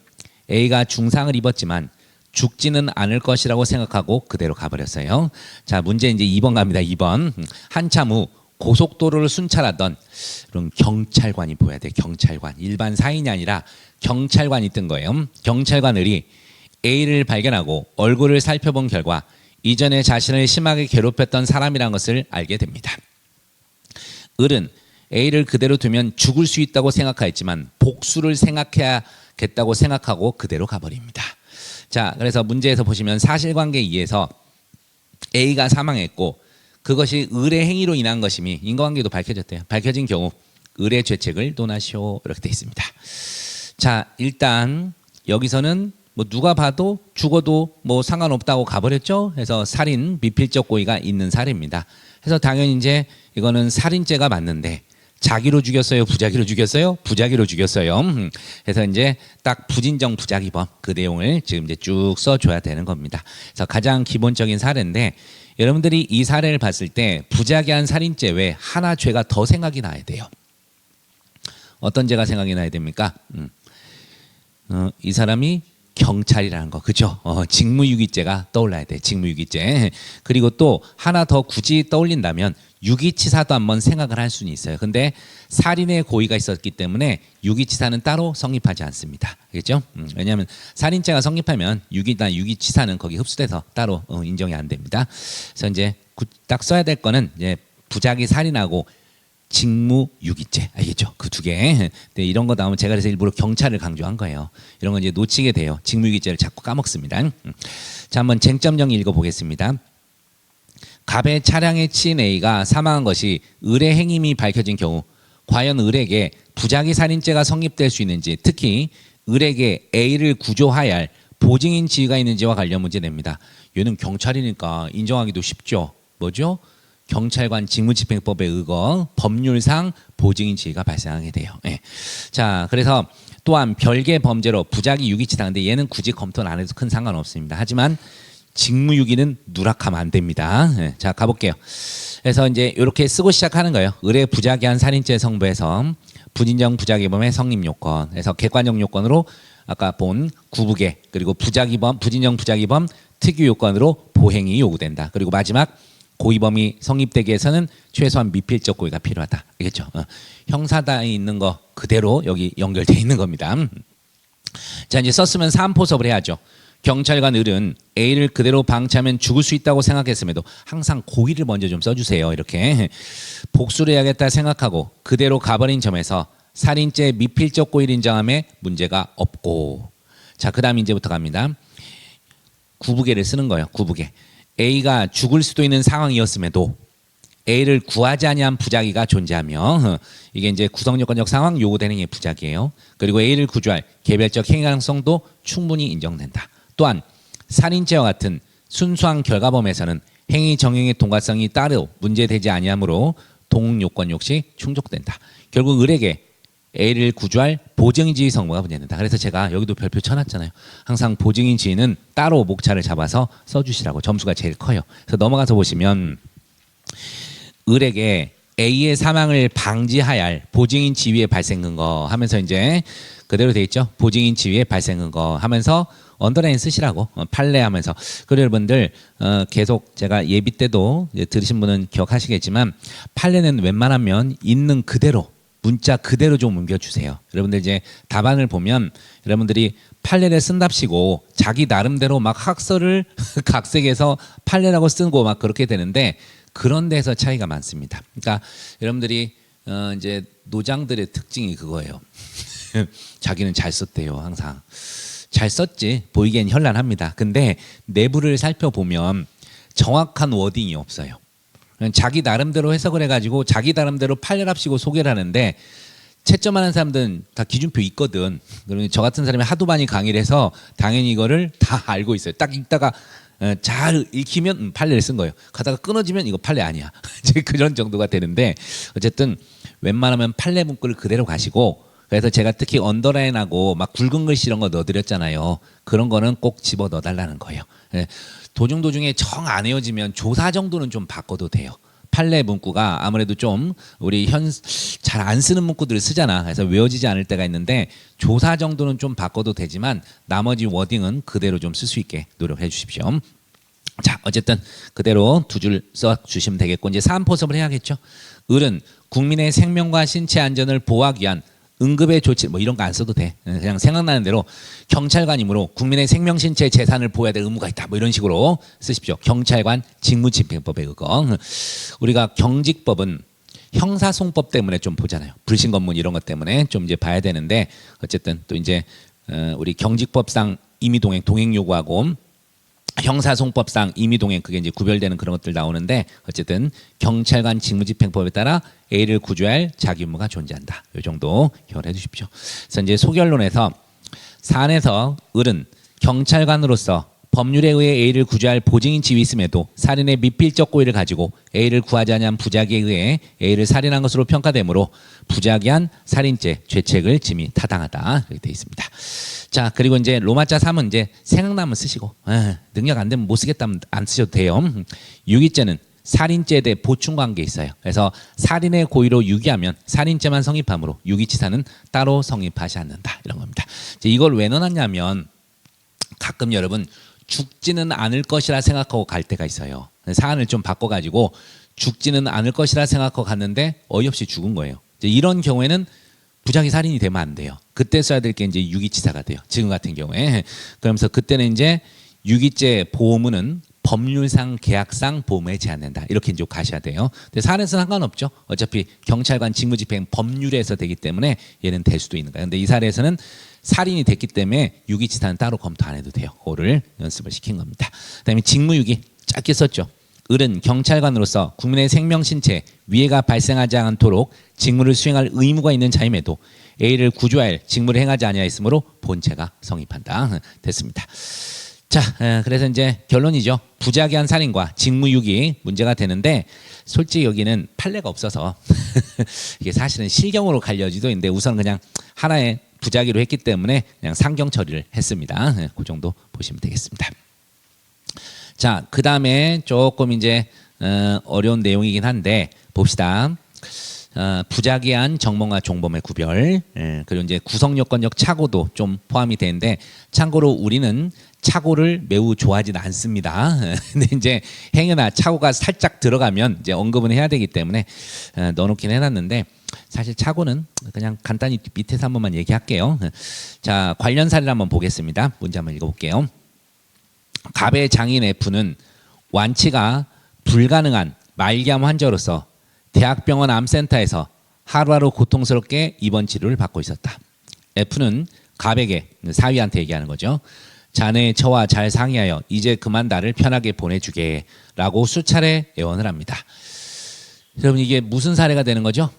A가 중상을 입었지만 죽지는 않을 것이라고 생각하고 그대로 가버렸어요. 자, 문제 이제 2번 갑니다. 2번. 한참 후 고속도로를 순찰하던 그런 경찰관이 보여야 돼. 경찰관. 일반 사인이 아니라 경찰관이 뜬 거예요. 경찰관들이 A를 발견하고 얼굴을 살펴본 결과 이전에 자신을 심하게 괴롭혔던 사람이란 것을 알게 됩니다. 을은 A를 그대로 두면 죽을 수 있다고 생각하였지만 복수를 생각해야겠다고 생각하고 그대로 가버립니다. 자, 그래서 문제에서 보시면 사실관계에 의해서 A가 사망했고 그것이 을의 행위로 인한 것임이 인과관계도 밝혀졌대요. 밝혀진 경우 을의 죄책을 논하시오, 이렇게 되어 있습니다. 자, 일단 여기서는 뭐 누가 봐도 죽어도 뭐 상관없다고 가버렸죠. 그래서 살인, 미필적 고의가 있는 사례입니다. 그래서 당연히 이제 이거는 살인죄가 맞는데 자기로 죽였어요, 부자기로 죽였어요? 부자기로 죽였어요. 그래서 이제 딱 부진정 부자기범 그 내용을 지금 이제 쭉 써줘야 되는 겁니다. 그래서 가장 기본적인 사례인데, 여러분들이 이 사례를 봤을 때 부자기한 살인죄 외에 하나 죄가 더 생각이 나야 돼요. 어떤 죄가 생각이 나야 됩니까? 이 사람이 경찰이라는 거, 그죠? 직무유기죄가 떠올라야 돼. 직무유기죄. 그리고 또 하나 더 굳이 떠올린다면 유기치사도 한번 생각을 할 수는 있어요. 근데 살인의 고의가 있었기 때문에 유기치사는 따로 성립하지 않습니다. 알겠죠? 왜냐하면 살인죄가 성립하면 유기치사는 거기 흡수돼서 따로 인정이 안 됩니다. 그래서 이제 딱 써야 될 거는 이제 부작위 살인하고 직무유기죄, 알겠죠? 그 두 개. 네, 이런 거 나오면 제가 그래서 일부러 경찰을 강조한 거예요. 이런 거 이제 놓치게 돼요. 직무유기죄를 자꾸 까먹습니다. 자, 한번 쟁점 정리 읽어보겠습니다. 갑의 차량에 치인 A가 사망한 것이 을의 행임이 밝혀진 경우 과연 을에게 부작위 살인죄가 성립될 수 있는지, 특히 을에게 A를 구조하여야 할 보증인 지위가 있는지와 관련 문제 냅니다. 얘는 경찰이니까 인정하기도 쉽죠. 뭐죠? 경찰관 직무집행법에 의거 법률상 보증인 지위가 발생하게 돼요. 예. 자, 그래서 또한 별개 범죄로 부작위 유기치사, 근데 얘는 굳이 검토는 안 해도 큰 상관없습니다. 하지만 직무유기는 누락하면 안 됩니다. 예. 자, 가볼게요. 그래서 이제 이렇게 쓰고 시작하는 거예요. 을의 부작위한 살인죄 성부에서 부진정 부작위범의 성립 요건, 그래서 객관적 요건으로 아까 본 구부계, 그리고 부작위범, 부진정 부작위범 특유 요건으로 보행이 요구된다. 그리고 마지막 고의범이 성립되기 위해서는 최소한 미필적 고의가 필요하다. 알겠죠? 형사다에 있는 거 그대로 여기 연결되어 있는 겁니다. 자, 이제 썼으면 사안포섭을 해야죠. 경찰관 을은 A를 그대로 방치하면 죽을 수 있다고 생각했음에도 항상 고의를 먼저 좀 써주세요. 이렇게 복수를 해야겠다 생각하고 그대로 가버린 점에서 살인죄 미필적 고의를 인정함에 문제가 없고, 자, 그 다음 이제부터 갑니다. 구부계를 쓰는 거예요. 구부계. A가 죽을 수도 있는 상황이었음에도 A를 구하지 아니한 부작위가 존재하며, 이게 이제 구성요건적 상황 요구되는 게 부작위예요. 그리고 A를 구조할 개별적 행위 가능성도 충분히 인정된다. 또한 살인죄와 같은 순수한 결과범에서는 행위 정형의 동과성이 따로 문제되지 아니하므로 동요건 역시 충족된다. 결국 을에게 A를 구조할 보증인 지위 성부가 문제된다. 그래서 제가 여기도 별표 쳐놨잖아요. 항상 보증인 지위는 따로 목차를 잡아서 써주시라고. 점수가 제일 커요. 그래서 넘어가서 보시면 을에게 A의 사망을 방지하여야 할 보증인 지위의 발생 근거 하면서 이제 그대로 돼 있죠. 보증인 지위의 발생 근거 하면서 언더라인 쓰시라고 판례하면서. 그리고 여러분들 계속 제가 예비 때도 들으신 분은 기억하시겠지만 판례는 웬만하면 있는 그대로 문자 그대로 좀 옮겨주세요. 여러분들 이제 답안을 보면 여러분들이 판례를 쓴답시고 자기 나름대로 막 학설을 각색해서 판례라고 쓰고 막 그렇게 되는데 그런 데서 차이가 많습니다. 그러니까 여러분들이 이제 노장들의 특징이 그거예요. 자기는 잘 썼대요. 항상 잘 썼지 보이기엔 현란합니다. 근데 내부를 살펴보면 정확한 워딩이 없어요. 자기 나름대로 해석을 해가지고 자기 나름대로 판례랍시고 소개를 하는데 채점하는 사람들은 다 기준표 있거든. 그러면 저 같은 사람이 하도 많이 강의를 해서 당연히 이거를 다 알고 있어요. 딱 읽다가 잘 읽히면 판례를 쓴 거예요. 가다가 끊어지면 이거 판례 아니야. 이제 그런 정도가 되는데 어쨌든 웬만하면 판례 문구를 그대로 가시고, 그래서 제가 특히 언더라인하고 막 굵은 글씨 이런 거 넣어드렸잖아요. 그런 거는 꼭 집어 넣어달라는 거예요. 도중도중에 정 안 외워지면 조사 정도는 좀 바꿔도 돼요. 판례 문구가 아무래도 좀 우리 잘 안 쓰는 문구들을 쓰잖아. 그래서 외워지지 않을 때가 있는데 조사 정도는 좀 바꿔도 되지만 나머지 워딩은 그대로 좀 쓸 수 있게 노력해 주십시오. 자, 어쨌든 그대로 두 줄 써주시면 되겠고, 이제 사안포섭을 해야겠죠. 을은 국민의 생명과 신체 안전을 보호하기 위한 응급의 조치, 뭐 이런 거 안 써도 돼. 그냥 생각나는 대로 경찰관이므로 국민의 생명, 신체, 재산을 보호해야 될 의무가 있다. 뭐 이런 식으로 쓰십시오. 경찰관 직무집행법에 의거. 우리가 경직법은 형사송법 때문에 좀 보잖아요. 불신검문 이런 것 때문에 좀 이제 봐야 되는데, 어쨌든 또 이제 우리 경직법상 임의동행, 동행 요구하고 형사송법상 임의동행, 그게 이제 구별되는 그런 것들 나오는데, 어쨌든 경찰관 직무집행법에 따라 A를 구조할 자기 의무가 존재한다. 이 정도 기억을 해주십시오. 그래서 이제 소결론에서 사안에서 을은 경찰관으로서 법률에 의해 A를 구조할 보증인 지위 있음에도 살인의 미필적 고의를 가지고 A를 구하지 아니한 부작위에 의해 A를 살인한 것으로 평가되므로 부작위한 살인죄 죄책을 짐이 타당하다. 이렇게 되어 있습니다. 자, 그리고 이제 로마자 3은 이제 생각나면 쓰시고, 능력 안 되면 못 쓰겠다면 안 쓰셔도 돼요. 유기죄는 살인죄에 대해 보충관계 있어요. 그래서 살인의 고의로 유기하면 살인죄만 성립하므로 유기치사는 따로 성립하지 않는다. 이런 겁니다. 이제 이걸 왜 넣어놨냐면 가끔 여러분 죽지는 않을 것이라 생각하고 갈 때가 있어요. 사안을 좀 바꿔가지고 죽지는 않을 것이라 생각하고 갔는데 어이없이 죽은 거예요. 이제 이런 경우에는 부작위 살인이 되면 안 돼요. 그때 써야 될 게 이제 유기치사가 돼요. 지금 같은 경우에. 그러면서 그때는 이제 유기죄 보호문은 법률상 계약상 보험에 제한된다. 이렇게 이제 가셔야 돼요. 근데 사안에서는 상관없죠. 어차피 경찰관 직무집행 법률에서 되기 때문에 얘는 될 수도 있는 거예요. 근데 이 사례에서는 살인이 됐기 때문에 유기치사는 따로 검토 안 해도 돼요. 그거를 연습을 시킨 겁니다. 그다음에 직무유기 짧게 썼죠. 을은 경찰관으로서 국민의 생명, 신체, 위해가 발생하지 않도록 직무를 수행할 의무가 있는 자임에도 A를 구조할 직무를 행하지 아니하였으므로 본죄가 성립한다. 됐습니다. 자, 그래서 이제 결론이죠. 부작위한 살인과 직무유기 문제가 되는데 솔직히 여기는 판례가 없어서 이게 사실은 실경으로 갈려지도 있는데 우선 그냥 하나의 부작위로 했기 때문에 그냥 상경 처리를 했습니다. 그 정도 보시면 되겠습니다. 자, 그 다음에 조금 이제 어려운 내용이긴 한데 봅시다. 부작위한 정범과 종범의 구별, 그리고 이제 구성요건적 착오도 좀 포함이 되는데 참고로 우리는 착오를 매우 좋아하지는 않습니다. 근데 이제 행여나 착오가 살짝 들어가면 이제 언급은 해야 되기 때문에 넣어놓긴 해놨는데 사실 착오는 그냥 간단히 밑에서 한 번만 얘기할게요. 자, 관련 사례를 한번 보겠습니다. 문제 한번 읽어볼게요. 갑의 장인 F는 완치가 불가능한 말기암 환자로서 대학병원 암센터에서 하루하루 고통스럽게 입원 치료를 받고 있었다. F는 갑에게, 사위한테 얘기하는 거죠. 자네의 처와 잘 상의하여 이제 그만 나를 편하게 보내주게 라고 수차례 애원을 합니다. 여러분 이게 무슨 사례가 되는 거죠?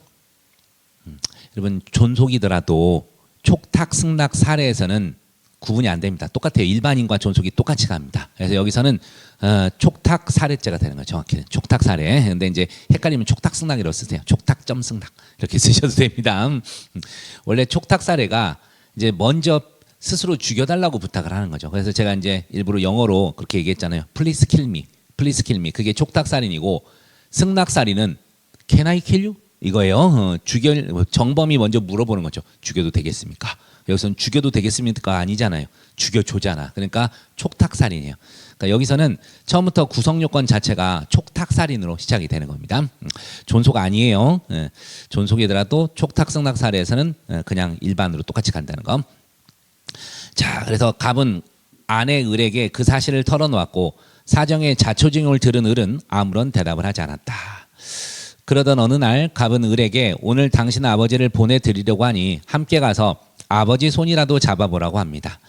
여러분 존속이더라도 촉탁 승낙 사례에서는 구분이 안 됩니다. 똑같아요. 일반인과 존속이 똑같이 갑니다. 그래서 여기서는 촉탁 사례죄가 되는 거죠. 정확히는 촉탁 사례. 근데 이제 헷갈리면 촉탁 승낙이라고 쓰세요. 촉탁점 승낙 이렇게 쓰셔도 됩니다. 원래 촉탁 사례가 이제 먼저 스스로 죽여달라고 부탁을 하는 거죠. 그래서 제가 이제 일부러 영어로 그렇게 얘기했잖아요. Please kill me, please kill me. 그게 촉탁 살인이고 승낙 살인은 Can I kill you? 이거예요. 정범이 먼저 물어보는 거죠. 죽여도 되겠습니까? 여기서는 죽여도 되겠습니까? 아니잖아요. 죽여줘잖아. 그러니까 촉탁살인이에요. 그러니까 여기서는 처음부터 구성요건 자체가 촉탁살인으로 시작이 되는 겁니다. 존속 아니에요. 존속이더라도 촉탁승낙 사례에서는 그냥 일반으로 똑같이 간다는 거. 자, 그래서 갑은 아내 을에게 그 사실을 털어놓았고 사정의 자초징용을 들은 을은 아무런 대답을 하지 않았다. 그러던 어느 날 갑은 을에게 오늘 당신 아버지를 보내드리려고 하니 함께 가서 아버지 손이라도 잡아보라고 합니다.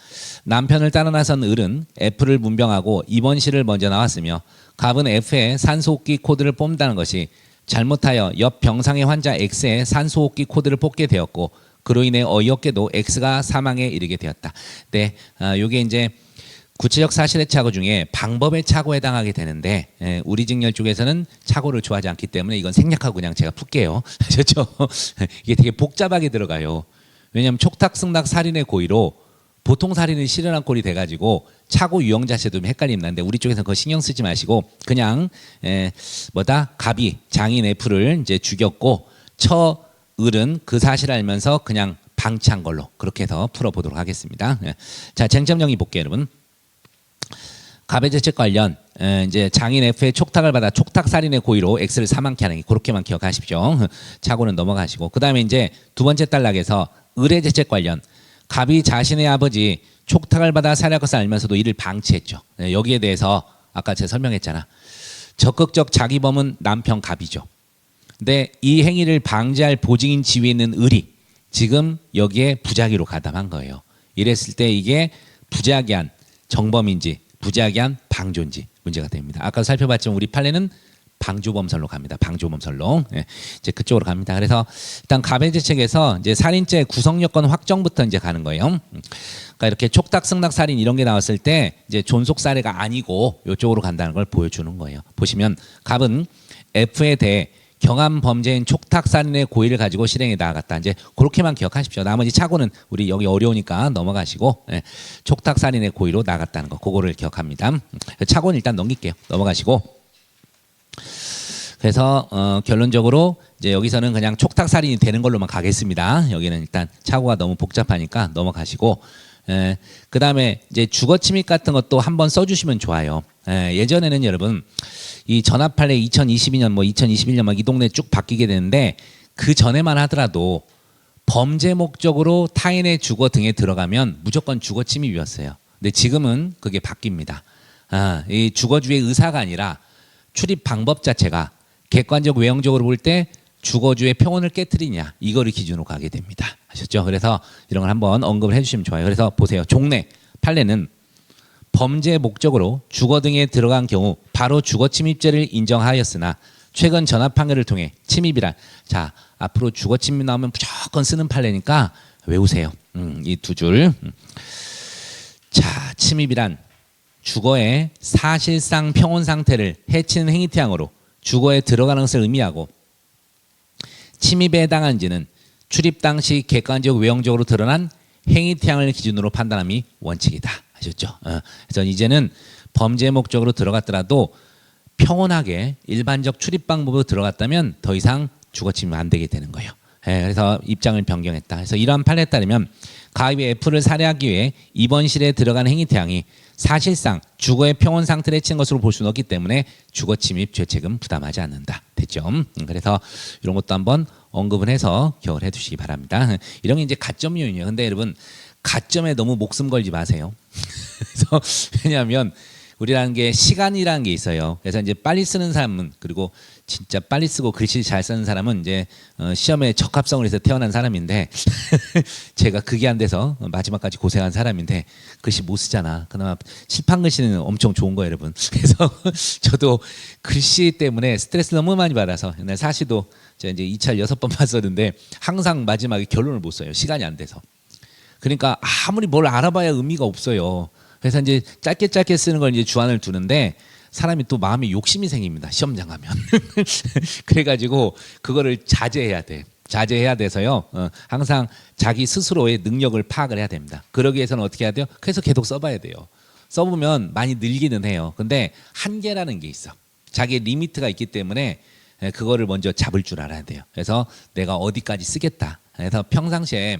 남편을 따라 나선 을은 F를 문병하고 입원실을 먼저 나왔으며 갑은 F의 산소호흡기 코드를 뽑는다는 것이 잘못하여 옆 병상의 환자 X의 산소호흡기 코드를 뽑게 되었고 그로 인해 어이없게도 X가 사망에 이르게 되었다. 네, 이게 이제 구체적 사실의 착오 중에 방법의 착오에 해당하게 되는데 우리 직렬 쪽에서는 착오를 좋아하지 않기 때문에 이건 생략하고 그냥 제가 풀게요. 그렇죠? 이게 되게 복잡하게 들어가요. 왜냐하면 촉탁승낙 살인의 고의로 보통 살인은 실현한 꼴이 돼가지고 착오 유형 자체도 좀 헷갈림 나는데 우리 쪽에서는 그거 신경 쓰지 마시고 그냥 갑이 장인 F를 이제 죽였고 처 을은 그 사실을 알면서 그냥 방치한 걸로 그렇게 해서 풀어보도록 하겠습니다. 자, 쟁점 정의 볼게요, 여러분. 갑의 죄책 관련 이제 장인 F의 촉탁을 받아 촉탁 살인의 고의로 X를 사망케 하는 게 그렇게만 기억하십시오. 착오는 넘어가시고 그 다음에 이제 두 번째 단락에서 을의 죄책 관련 갑이 자신의 아버지 촉탁을 받아 살해할 것을 알면서도 이를 방치했죠. 여기에 대해서 아까 제가 설명했잖아. 적극적 자기범은 남편 갑이죠. 근데 이 행위를 방지할 보증인 지위에 있는 을이 지금 여기에 부작위로 가담한 거예요. 이랬을 때 이게 부작위한 정범인지 부작위한 방조인지 문제가 됩니다. 아까 살펴봤지만 우리 판례는 방조범설로 갑니다. 방조범설로 이제 그쪽으로 갑니다. 그래서 일단 갑의 죄책에서 이제 살인죄 구성요건 확정부터 이제 가는 거예요. 그러니까 이렇게 촉탁, 승낙, 살인 이런 게 나왔을 때 이제 존속 사례가 아니고 이쪽으로 간다는 걸 보여주는 거예요. 보시면 갑은 F에 대해 경한 범죄인 촉탁 살인의 고의를 가지고 실행에 나아갔다. 이제 그렇게만 기억하십시오. 나머지 착오는 우리 여기 어려우니까 넘어가시고 촉탁 살인의 고의로 나갔다는 거 그거를 기억합니다. 착오는 일단 넘길게요. 넘어가시고 그래서 결론적으로 이제 여기서는 그냥 촉탁 살인이 되는 걸로만 가겠습니다. 여기는 일단 착오가 너무 복잡하니까 넘어가시고 그다음에 이제 주거 침입 같은 것도 한번 써주시면 좋아요. 예전에는 여러분 이 전압 판례 2022년 뭐 2021년 막 이 동네 쭉 바뀌게 되는데 그 전에만 하더라도 범죄 목적으로 타인의 주거 등에 들어가면 무조건 주거 침입이었어요. 근데 지금은 그게 바뀝니다. 이 주거주의 의사가 아니라 출입 방법 자체가 객관적 외형적으로 볼 때 주거주의 평온을 깨트리냐 이거를 기준으로 가게 됩니다. 아셨죠? 그래서 이런 걸 한번 언급을 해주시면 좋아요. 그래서 보세요. 종래 판례는 범죄 목적으로 주거 등에 들어간 경우 바로 주거 침입죄를 인정하였으나 최근 전압 판결을 통해 침입이란 자 앞으로 주거 침입 나오면 무조건 쓰는 판례니까 외우세요. 이 두 줄. 자 침입이란 주거의 사실상 평온 상태를 해치는 행위태양으로 주거에 들어가는 것을 의미하고 침입에 해당한지는 출입 당시 객관적 외형적으로 드러난 행위태양을 기준으로 판단함이 원칙이다. 아셨죠? 그래서 이제는 범죄 목적으로 들어갔더라도 평온하게 일반적 출입 방법으로 들어갔다면 더 이상 주거 침입 안 되게 되는 거예요. 그래서 입장을 변경했다. 그래서 이러한 판례에 따르면 가입의 F를 살해하기 위해 입원실에 들어간 행위태양이 사실상 주거의 평온 상태를 해치는 것으로 볼 수는 없기 때문에 주거 침입 죄책은 부담하지 않는다. 됐죠? 그래서 이런 것도 한번 언급을 해서 기억을 해두시기 바랍니다. 이런 게 이제 가점 요인이에요. 근데 여러분 가점에 너무 목숨 걸지 마세요. 그래서 왜냐하면 우리라는 게 시간이라는 게 있어요. 그래서 이제 빨리 쓰는 사람은 그리고 진짜 빨리 쓰고 글씨 잘 쓰는 사람은 이제 시험에 적합성을 해서 태어난 사람인데 제가 그게 안 돼서 마지막까지 고생한 사람인데 글씨 못 쓰잖아. 그나마 칠판 글씨는 엄청 좋은 거예요, 여러분. 그래서 저도 글씨 때문에 스트레스 너무 많이 받아서 옛날 사시도 제가 이제 2차를 6번 봤었는데 항상 마지막에 결론을 못 써요. 시간이 안 돼서. 그러니까 아무리 뭘 알아봐야 의미가 없어요. 그래서 이제 짧게 쓰는 걸 이제 주안을 두는데 사람이 또 마음에 욕심이 생깁니다. 시험장 가면. 그래가지고 그거를 자제해야 돼. 자제해야 돼서요. 항상 자기 스스로의 능력을 파악을 해야 됩니다. 그러기 위해서는 어떻게 해야 돼요? 그래서 계속 써봐야 돼요. 써보면 많이 늘기는 해요. 근데 한계라는 게 있어. 자기의 리미트가 있기 때문에 그거를 먼저 잡을 줄 알아야 돼요. 그래서 내가 어디까지 쓰겠다. 그래서 평상시에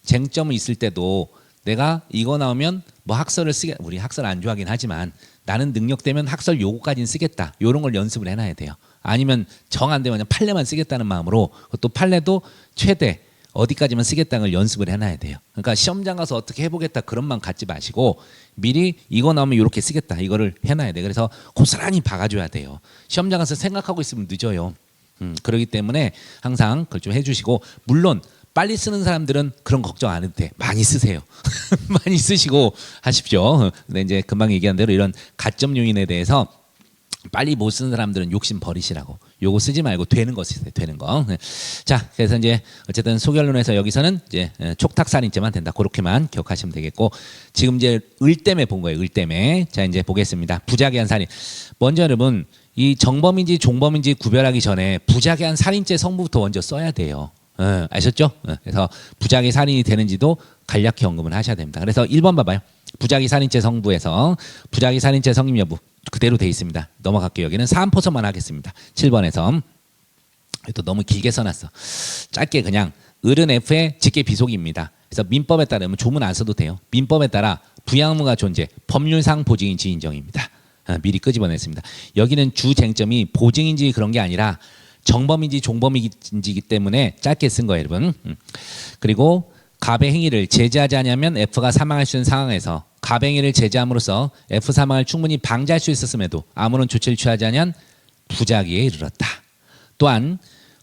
쟁점이 있을 때도 내가 이거 나오면 뭐 학설을 쓰게 우리 학설 안 좋아하긴 하지만 나는 능력되면 학설 요거까지는 쓰겠다. 이런 걸 연습을 해놔야 돼요. 아니면 정 안 되면 그냥 판례만 쓰겠다는 마음으로 또 판례도 최대 어디까지만 쓰겠다는 걸 연습을 해놔야 돼요. 그러니까 시험장 가서 어떻게 해보겠다 그런 마음 갖지 마시고 미리 이거 나오면 이렇게 쓰겠다 이거를 해놔야 돼. 그래서 고스란히 박아줘야 돼요. 시험장 가서 생각하고 있으면 늦어요. 그렇기 때문에 항상 그걸 좀 해주시고 물론 빨리 쓰는 사람들은 그런 걱정 안 해도 돼. 많이 쓰세요. 많이 쓰시고 하십시오. 근데 이제 금방 얘기한 대로 이런 가점 요인에 대해서 빨리 못 쓰는 사람들은 욕심 버리시라고. 요거 쓰지 말고 되는 거 쓰세요. 되는 거. 자, 그래서 이제 어쨌든 소결론에서 여기서는 이제 촉탁살인죄만 된다. 그렇게만 기억하시면 되겠고 지금 이제 을땜에 본 거예요. 을땜에. 자, 이제 보겠습니다. 부작위한 살인. 먼저 여러분 이 정범인지 종범인지 구별하기 전에 부작위한 살인죄 성부부터 먼저 써야 돼요. 아셨죠? 그래서 부작위 살인이 되는지도 간략히 언급을 하셔야 됩니다. 그래서 1번 봐봐요. 부작위 살인죄 성부에서 부작위 살인죄 성임 여부 그대로 돼 있습니다. 넘어갈게요. 여기는 사안포서만 하겠습니다. 7번에서 또 너무 길게 써놨어. 짧게 그냥 을은 F의 직계 비속입니다. 그래서 민법에 따르면 조문 안 써도 돼요. 민법에 따라 부양무가 존재 법률상 보증인지 인정입니다. 미리 끄집어냈습니다. 여기는 주 쟁점이 보증인지 그런 게 아니라 정범인지 종범인지이기 때문에 짧게 쓴 거예요, 여러분. 그리고 갑의 행위를 제재하지 않으면 F가 사망할 수 있는 상황에서 갑의 행위를 제재함으로써 F 사망을 충분히 방지할 수 있었음에도 아무런 조치를 취하지 않으면 부작위에 이르렀다. 또한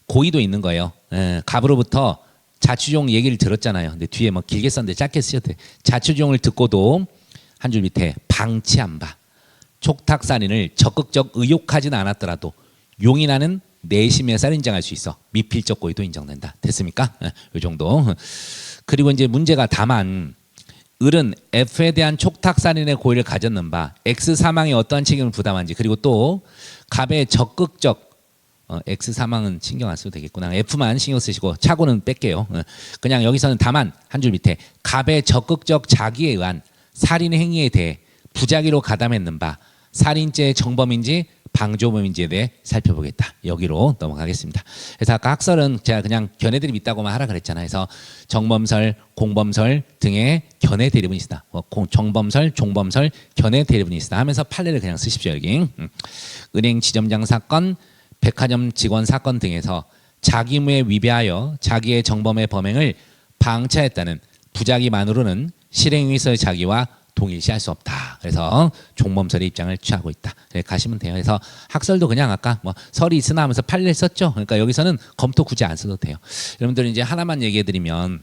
고의도 있는 거예요. 갑으로부터 자취종 얘기를 들었잖아요. 근데 뒤에 뭐 길게 썼는데 짧게 쓰셔도 돼. 자취종을 듣고도 한 줄 밑에 방치한 바 촉탁살인을 적극적 의욕하지는 않았더라도 용인하는 내심의 살인장할 수 있어. 미필적 고의도 인정된다. 됐습니까? 이 정도. 그리고 이제 문제가 다만 을은 F에 대한 촉탁살인의 고의를 가졌는 바 X 사망에 어떠한 책임을 부담한지 그리고 또 갑의 적극적 X 사망은 신경 안 써도 되겠구나. F만 신경 쓰시고 차고는 뺄게요. 그냥 여기서는 다만 한 줄 밑에 갑의 적극적 자기에 의한 살인의 행위에 대해 부작위로 가담했는 바 살인죄의 정범인지 방조범인지에 대해 살펴보겠다. 여기로 넘어가겠습니다. 그래서 아까 학설은 제가 그냥 견해 대립 있다고만 하라 그랬잖아요. 그래서 정범설, 공범설 등의 견해 대립은 있다. 정범설, 종범설, 견해 대립은 있다 하면서 판례를 그냥 쓰십시오. 여기. 은행 지점장 사건, 백화점 직원 사건 등에서 자기무에 위배하여 자기의 정범의 범행을 방치했다는 부작위만으로는 실행위에서의 자기와 동일시할 수 없다. 그래서 종범설의 입장을 취하고 있다. 가시면 돼요. 그래서 학설도 그냥 아까 뭐 설이 있으나 하면서 판례를 썼죠. 그러니까 여기서는 검토 굳이 안 써도 돼요. 여러분들 이제 하나만 얘기해드리면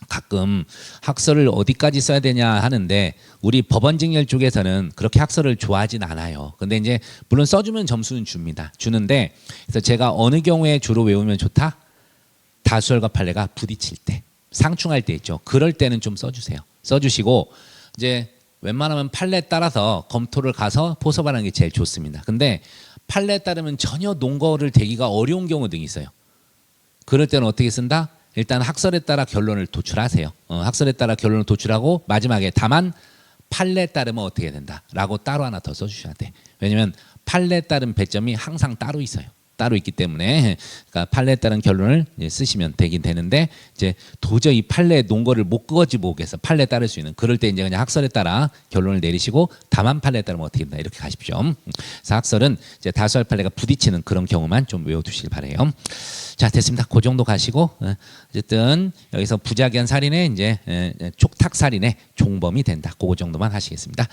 가끔 학설을 어디까지 써야 되냐 하는데 우리 법원직렬 쪽에서는 그렇게 학설을 좋아하진 않아요. 근데 이제 물론 써주면 점수는 줍니다. 주는데 그래서 제가 어느 경우에 주로 외우면 좋다? 다수설과 판례가 부딪힐 때, 상충할 때 있죠. 그럴 때는 좀 써주세요. 써주시고 이제 웬만하면 판례에 따라서 검토를 가서 포섭하는 게 제일 좋습니다. 근데 판례에 따르면 전혀 논거를 대기가 어려운 경우 등이 있어요. 그럴 때는 어떻게 쓴다? 일단 학설에 따라 결론을 도출하세요. 학설에 따라 결론을 도출하고 마지막에 다만 판례에 따르면 어떻게 된다라고 따로 하나 더 써주셔야 돼. 왜냐하면 판례에 따른 배점이 항상 따로 있어요. 따로 있기 때문에 그러니까 판례에 따른 결론을 쓰시면 되긴 되는데 이제 도저히 판례 논거를 못 그어지 보겠어. 판례에 따를 수 있는 그럴 때 이제 그냥 학설에 따라 결론을 내리시고 다만 판례에 따르면 어떻게 된다 이렇게 가십시오. 그래서 학설은 이제 다수할 판례가 부딪히는 그런 경우만 좀 외워두시길 바래요. 자 됐습니다. 그 정도 가시고 어쨌든 여기서 부작위한 살인에 이제 촉탁 살인의 종범이 된다. 그거 정도만 하시겠습니다.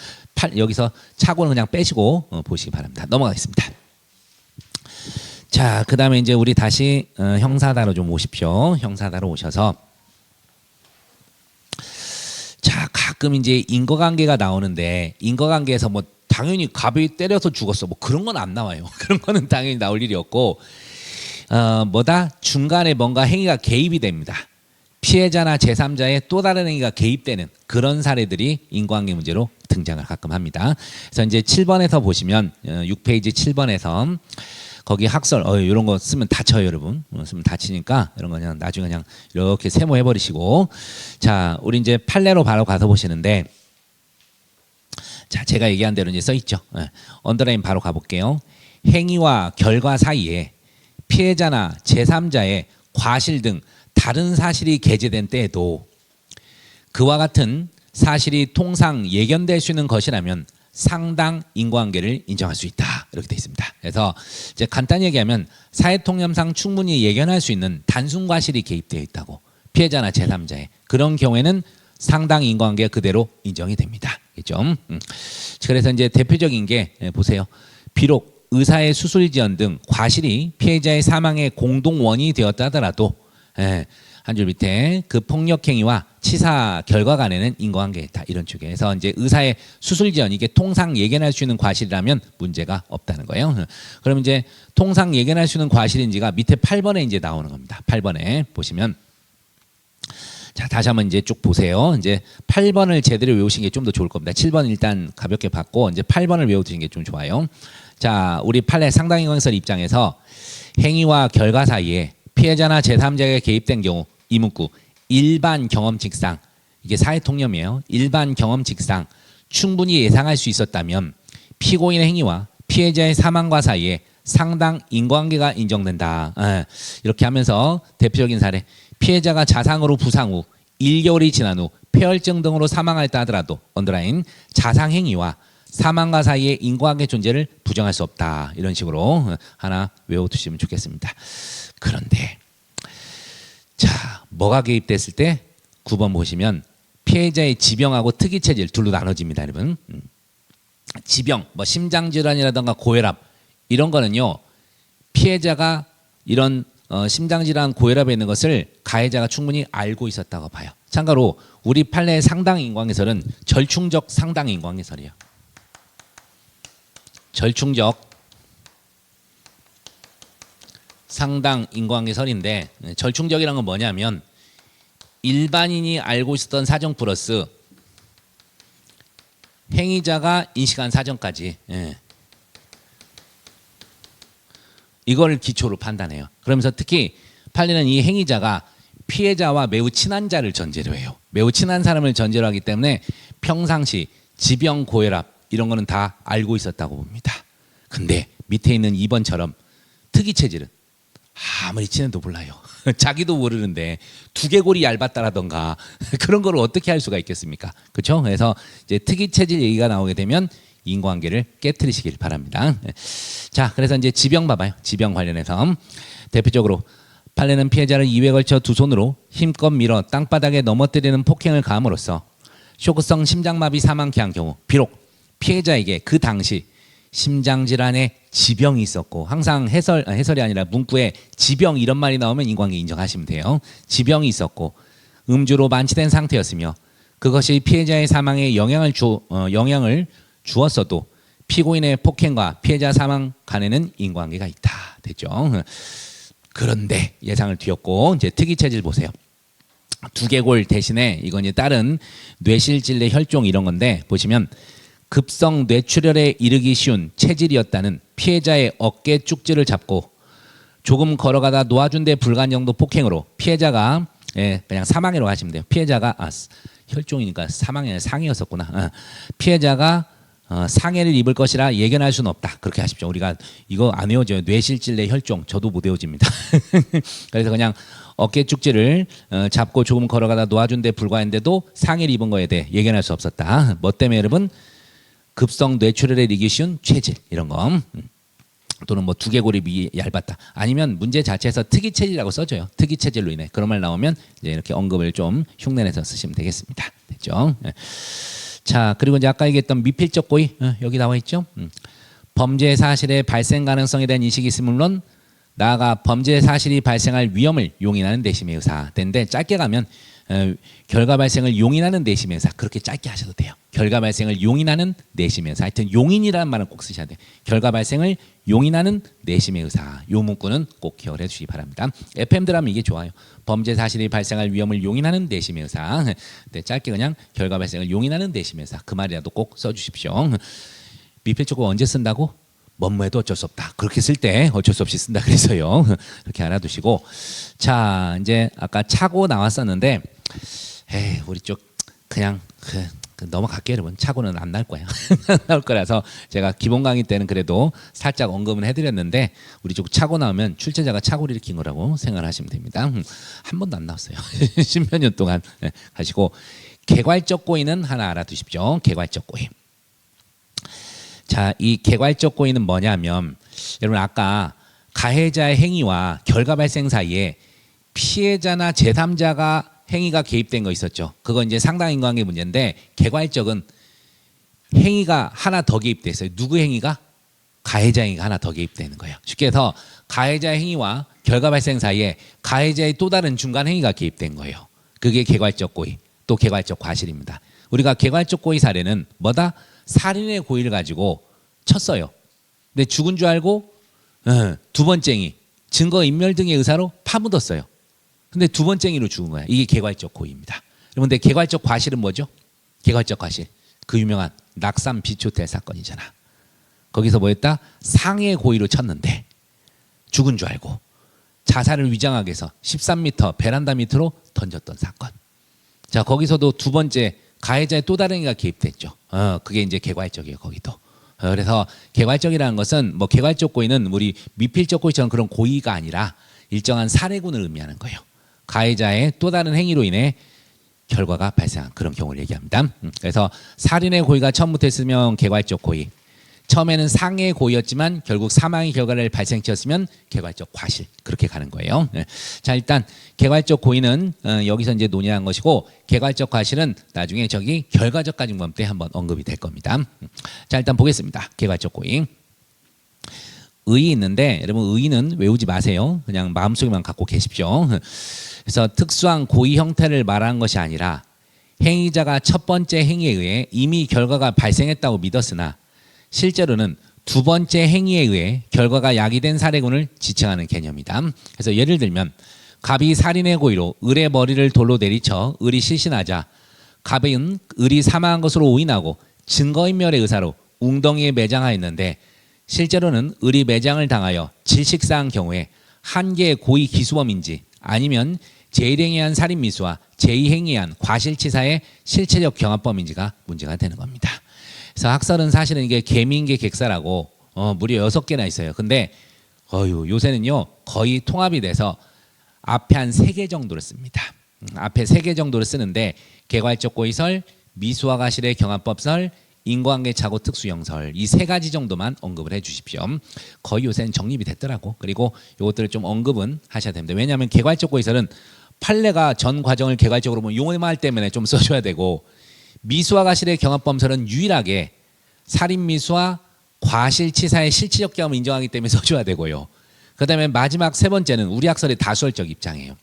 여기서 착오는 그냥 빼시고 보시기 바랍니다. 넘어가겠습니다. 자, 그 다음에 이제 우리 다시 형사다로 좀 오십시오. 형사다로 오셔서 자, 가끔 이제 인과관계가 나오는데 인과관계에서 뭐 당연히 갑이 때려서 죽었어. 뭐 그런 건 안 나와요. 그런 거는 당연히 나올 일이 없고 뭐다? 중간에 뭔가 행위가 개입이 됩니다. 피해자나 제3자의 또 다른 행위가 개입되는 그런 사례들이 인과관계 문제로 등장을 가끔 합니다. 그래서 이제 7번에서 보시면 6페이지 7번에서 거기 학설 이런 거 쓰면 다쳐요 여러분. 쓰면 다치니까 이런 거 그냥 나중에 그냥 이렇게 세모해 버리시고 자 우리 이제 판례로 바로 가서 보시는데 자 제가 얘기한 대로 이제 써 있죠. 언더라인 바로 가볼게요. 행위와 결과 사이에 피해자나 제3자의 과실 등 다른 사실이 게재된 때에도 그와 같은 사실이 통상 예견될 수 있는 것이라면 상당 인과관계를 인정할 수 있다. 이렇게 되어 있습니다. 그래서 이제 간단히 얘기하면 사회통념상 충분히 예견할 수 있는 단순 과실이 개입되어 있다고 피해자나 제3자의 그런 경우에는 상당 인과관계가 그대로 인정이 됩니다. 그렇죠? 그래서 이제 대표적인 게 보세요. 비록 의사의 수술 지연 등 과실이 피해자의 사망의 공동 원인이 되었다 하더라도 한 줄 밑에 그 폭력 행위와 치사 결과 간에는 인과관계가 있다. 이런 쪽에서 이제 의사의 수술 지연 이게 통상 예견할 수 있는 과실이라면 문제가 없다는 거예요. 그럼 이제 통상 예견할 수 있는 과실인지가 밑에 8번에 이제 나오는 겁니다. 8번에 보시면 자 다시 한번 이제 쭉 보세요. 이제 8번을 제대로 외우신 게 좀 더 좋을 겁니다. 7번 일단 가볍게 받고 이제 8번을 외워두신 게 좀 좋아요. 자 우리 판례 상당 인과관계설 입장에서 행위와 결과 사이에 피해자나 제3자가 개입된 경우 이 문구 일반 경험칙상 이게 사회통념이에요. 일반 경험칙상 충분히 예상할 수 있었다면 피고인의 행위와 피해자의 사망과 사이에 상당 인과관계가 인정된다. 이렇게 하면서 대표적인 사례 피해자가 자상으로 부상 후 1개월이 지난 후 폐혈증 등으로 사망했다 하더라도 언더라인 자상 행위와 사망과 사이의 인과관계 존재를 부정할 수 없다. 이런 식으로 하나 외워두시면 좋겠습니다. 그런데 자 뭐가 개입됐을 때 9번 보시면 피해자의 지병하고 특이 체질 둘로 나눠집니다. 여러분 지병 뭐 심장질환이라든가 고혈압 이런 거는요 피해자가 이런 심장질환 고혈압에 있는 것을 가해자가 충분히 알고 있었다고 봐요. 참고로 우리 판례의 상당 인과관계설은 절충적 상당 인과관계설이에요. 절충적 상당 인과관계설인데 절충적이란 건 뭐냐면 일반인이 알고 있었던 사정 플러스 행위자가 인식한 사정까지 이걸 기초로 판단해요. 그러면서 특히 판례는 이 행위자가 피해자와 매우 친한 자를 전제로 해요. 매우 친한 사람을 전제로 하기 때문에 평상시 지병 고혈압 이런 거는 다 알고 있었다고 봅니다. 근데 밑에 있는 2번처럼 특이 체질은 아무리 친해도 몰라요. 자기도 모르는데 두개골이 얇았다라던가 그런 걸 어떻게 할 수가 있겠습니까? 그렇죠? 그래서 이제 특이 체질 얘기가 나오게 되면 인과관계를 깨트리시길 바랍니다. 자, 그래서 이제 지병 봐봐요. 지병 관련해서 대표적으로 판례는 피해자를 2회 걸쳐 두 손으로 힘껏 밀어 땅바닥에 넘어뜨리는 폭행을 가함으로써 쇼크성 심장마비 사망케 한 경우 비록 피해자에게 그 당시 심장질환에 지병이 있었고 항상 해설이 아니라 문구에 지병 이런 말이 나오면 인과관계 인정하시면 돼요. 지병이 있었고 음주로 만취된 상태였으며 그것이 피해자의 사망에 영향을 주었어도 피고인의 폭행과 피해자 사망 간에는 인과관계가 있다. 됐죠. 그런데 예상을 뒤엎고 이제 특이 체질 보세요. 두개골 대신에 이건 이제 다른 뇌실질내 혈종 이런 건데 보시면 급성 뇌출혈에 이르기 쉬운 체질이었다는 피해자의 어깨 쭉지를 잡고 조금 걸어가다 놓아준 데 불과한 정도 폭행으로 피해자가 그냥 사망으로 하시면 돼요. 피해자가 혈종이니까 사망이 아니라 상해였었구나. 피해자가 상해를 입을 것이라 예견할 수는 없다. 그렇게 하십시오. 우리가 이거 안 외워져요. 뇌실질내 혈종 저도 못 외워집니다. 그래서 그냥 어깨 쭉지를 잡고 조금 걸어가다 놓아준 데 불과한데도 상해를 입은 거에 대해 예견할 수 없었다. 뭐 때문에 여러분? 급성 뇌출혈에 이르기 쉬운 체질 이런 거 또는 뭐 두개골이 얇았다 아니면 문제 자체에서 특이 체질이라고 써줘요. 특이 체질로 인해 그런 말 나오면 이제 이렇게 언급을 좀 흉내내서 쓰시면 되겠습니다. 됐죠? 자, 그리고 이제 아까 얘기했던 미필적 고의 여기 나와 있죠. 범죄 사실의 발생 가능성에 대한 인식이 있으면 물론 나아가 범죄 사실이 발생할 위험을 용인하는 내심의 의사. 근데 짧게 가면 결과 발생을 용인하는 내심의 의사 그렇게 짧게 하셔도 돼요. 결과 발생을 용인하는 내심의 의사. 하여튼 용인이라는 말은 꼭 쓰셔야 돼요. 결과 발생을 용인하는 내심의 의사. 요 문구는 꼭 기억을 해주시기 바랍니다. FM들 하면 이게 좋아요. 범죄 사실이 발생할 위험을 용인하는 내심의 의사. 네, 짧게 그냥 결과 발생을 용인하는 내심의 의사. 그 말이라도 꼭 써주십시오. 미필적고 언제 쓴다고? 뭐뭐해도 어쩔 수 없다. 그렇게 쓸 때 어쩔 수 없이 쓴다 그래서요. 이렇게 알아두시고 자 이제 아까 차고 나왔었는데 우리 쪽 그냥 넘어갈게요 여러분. 차고는 안 날 거예요. 안 나올 거라서 제가 기본 강의 때는 그래도 살짝 언급은 해드렸는데 우리 쪽 차고 나오면 출제자가 차고를 일으킨 거라고 생각을 하시면 됩니다. 한 번도 안 나왔어요. 10몇 년 동안 가시고 개괄적 고의는 하나 알아두십시오. 개괄적 고의. 자, 이 개괄적 고의는 뭐냐면 여러분 아까 가해자의 행위와 결과 발생 사이에 피해자나 제3자가 행위가 개입된 거 있었죠. 그건 이제 상당 인과관계 문제인데 개괄적은 행위가 하나 더 개입돼 있어요. 누구 행위가? 가해자 행위가 하나 더 개입되는 거예요. 쉽게 해서 가해자의 행위와 결과 발생 사이에 가해자의 또 다른 중간 행위가 개입된 거예요. 그게 개괄적 고의, 또 개괄적 과실입니다. 우리가 개괄적 고의 사례는 뭐다? 살인의 고의를 가지고 쳤어요. 근데 죽은 줄 알고 두 번째이 증거 인멸 등의 의사로 파묻었어요. 근데 두 번째이로 죽은 거야. 이게 개괄적 고의입니다. 그런데 개괄적 과실은 뭐죠? 개괄적 과실. 그 유명한 낙산 비추텔 사건이잖아. 거기서 뭐였다? 상해 고의로 쳤는데 죽은 줄 알고 자살을 위장하기 위해서 13m 베란다 밑으로 던졌던 사건. 자, 거기서도 두 번째 가해자의 또 다른 행위가 개입됐죠. 그게 이제 개괄적이에요. 거기도. 그래서 개괄적이라는 것은 뭐 개괄적 고의는 우리 미필적 고의처럼 그런 고의가 아니라 일정한 사례군을 의미하는 거예요. 가해자의 또 다른 행위로 인해 결과가 발생한 그런 경우를 얘기합니다. 그래서 살인의 고의가 처음부터 있으면 개괄적 고의. 처음에는 상해의 고의였지만 결국 사망의 결과를 발생시켰으면 개괄적 과실. 그렇게 가는 거예요. 자, 일단 개괄적 고의는 여기서 이제 논의한 것이고 개괄적 과실은 나중에 저기 결과적 가중범 때 한번 언급이 될 겁니다. 자, 일단 보겠습니다. 개괄적 고의. 의의 있는데 여러분 의의는 외우지 마세요. 그냥 마음속에만 갖고 계십시오. 그래서 특수한 고의 형태를 말하는 것이 아니라 행위자가 첫 번째 행위에 의해 이미 결과가 발생했다고 믿었으나 실제로는 두 번째 행위에 의해 결과가 야기된 사례군을 지칭하는 개념이다. 그래서 예를 들면 갑이 살인의 고의로 을의 머리를 돌로 내리쳐 을이 실신하자 갑은 을이 사망한 것으로 오인하고 증거인멸의 의사로 웅덩이에 매장하였는데 실제로는 을이 매장을 당하여 질식사한 경우에 한 개의 고의 기수범인지 아니면 제1행위에 한 살인미수와 제2행위에 한 과실치사의 실체적 경합범인지가 문제가 되는 겁니다. 그래서 학설은 사실은 이게 개미인계 객사라고 무려 6개나 있어요. 근데 요새는요 거의 통합이 돼서 앞에 한 3개 정도를 씁니다. 앞에 3개 정도를 쓰는데 개괄적 고의설, 미수와 가실의 경합법설, 인과관계 착오 특수형설 이 3가지 정도만 언급을 해주십시오. 거의 요새는 정립이 됐더라고. 그리고 이것들을 좀 언급은 하셔야 됩니다. 왜냐하면 개괄적 고의설은 판례가 전 과정을 개괄적으로 보면 용어말 때문에 좀 써줘야 되고, 미수와 가실의 경합범설은 유일하게 살인미수와 과실치사의 실치적 경험을 인정하기 때문에 써줘야 되고요. 그 다음에 마지막 3번째는 우리 학설의 다수설적 입장이에요.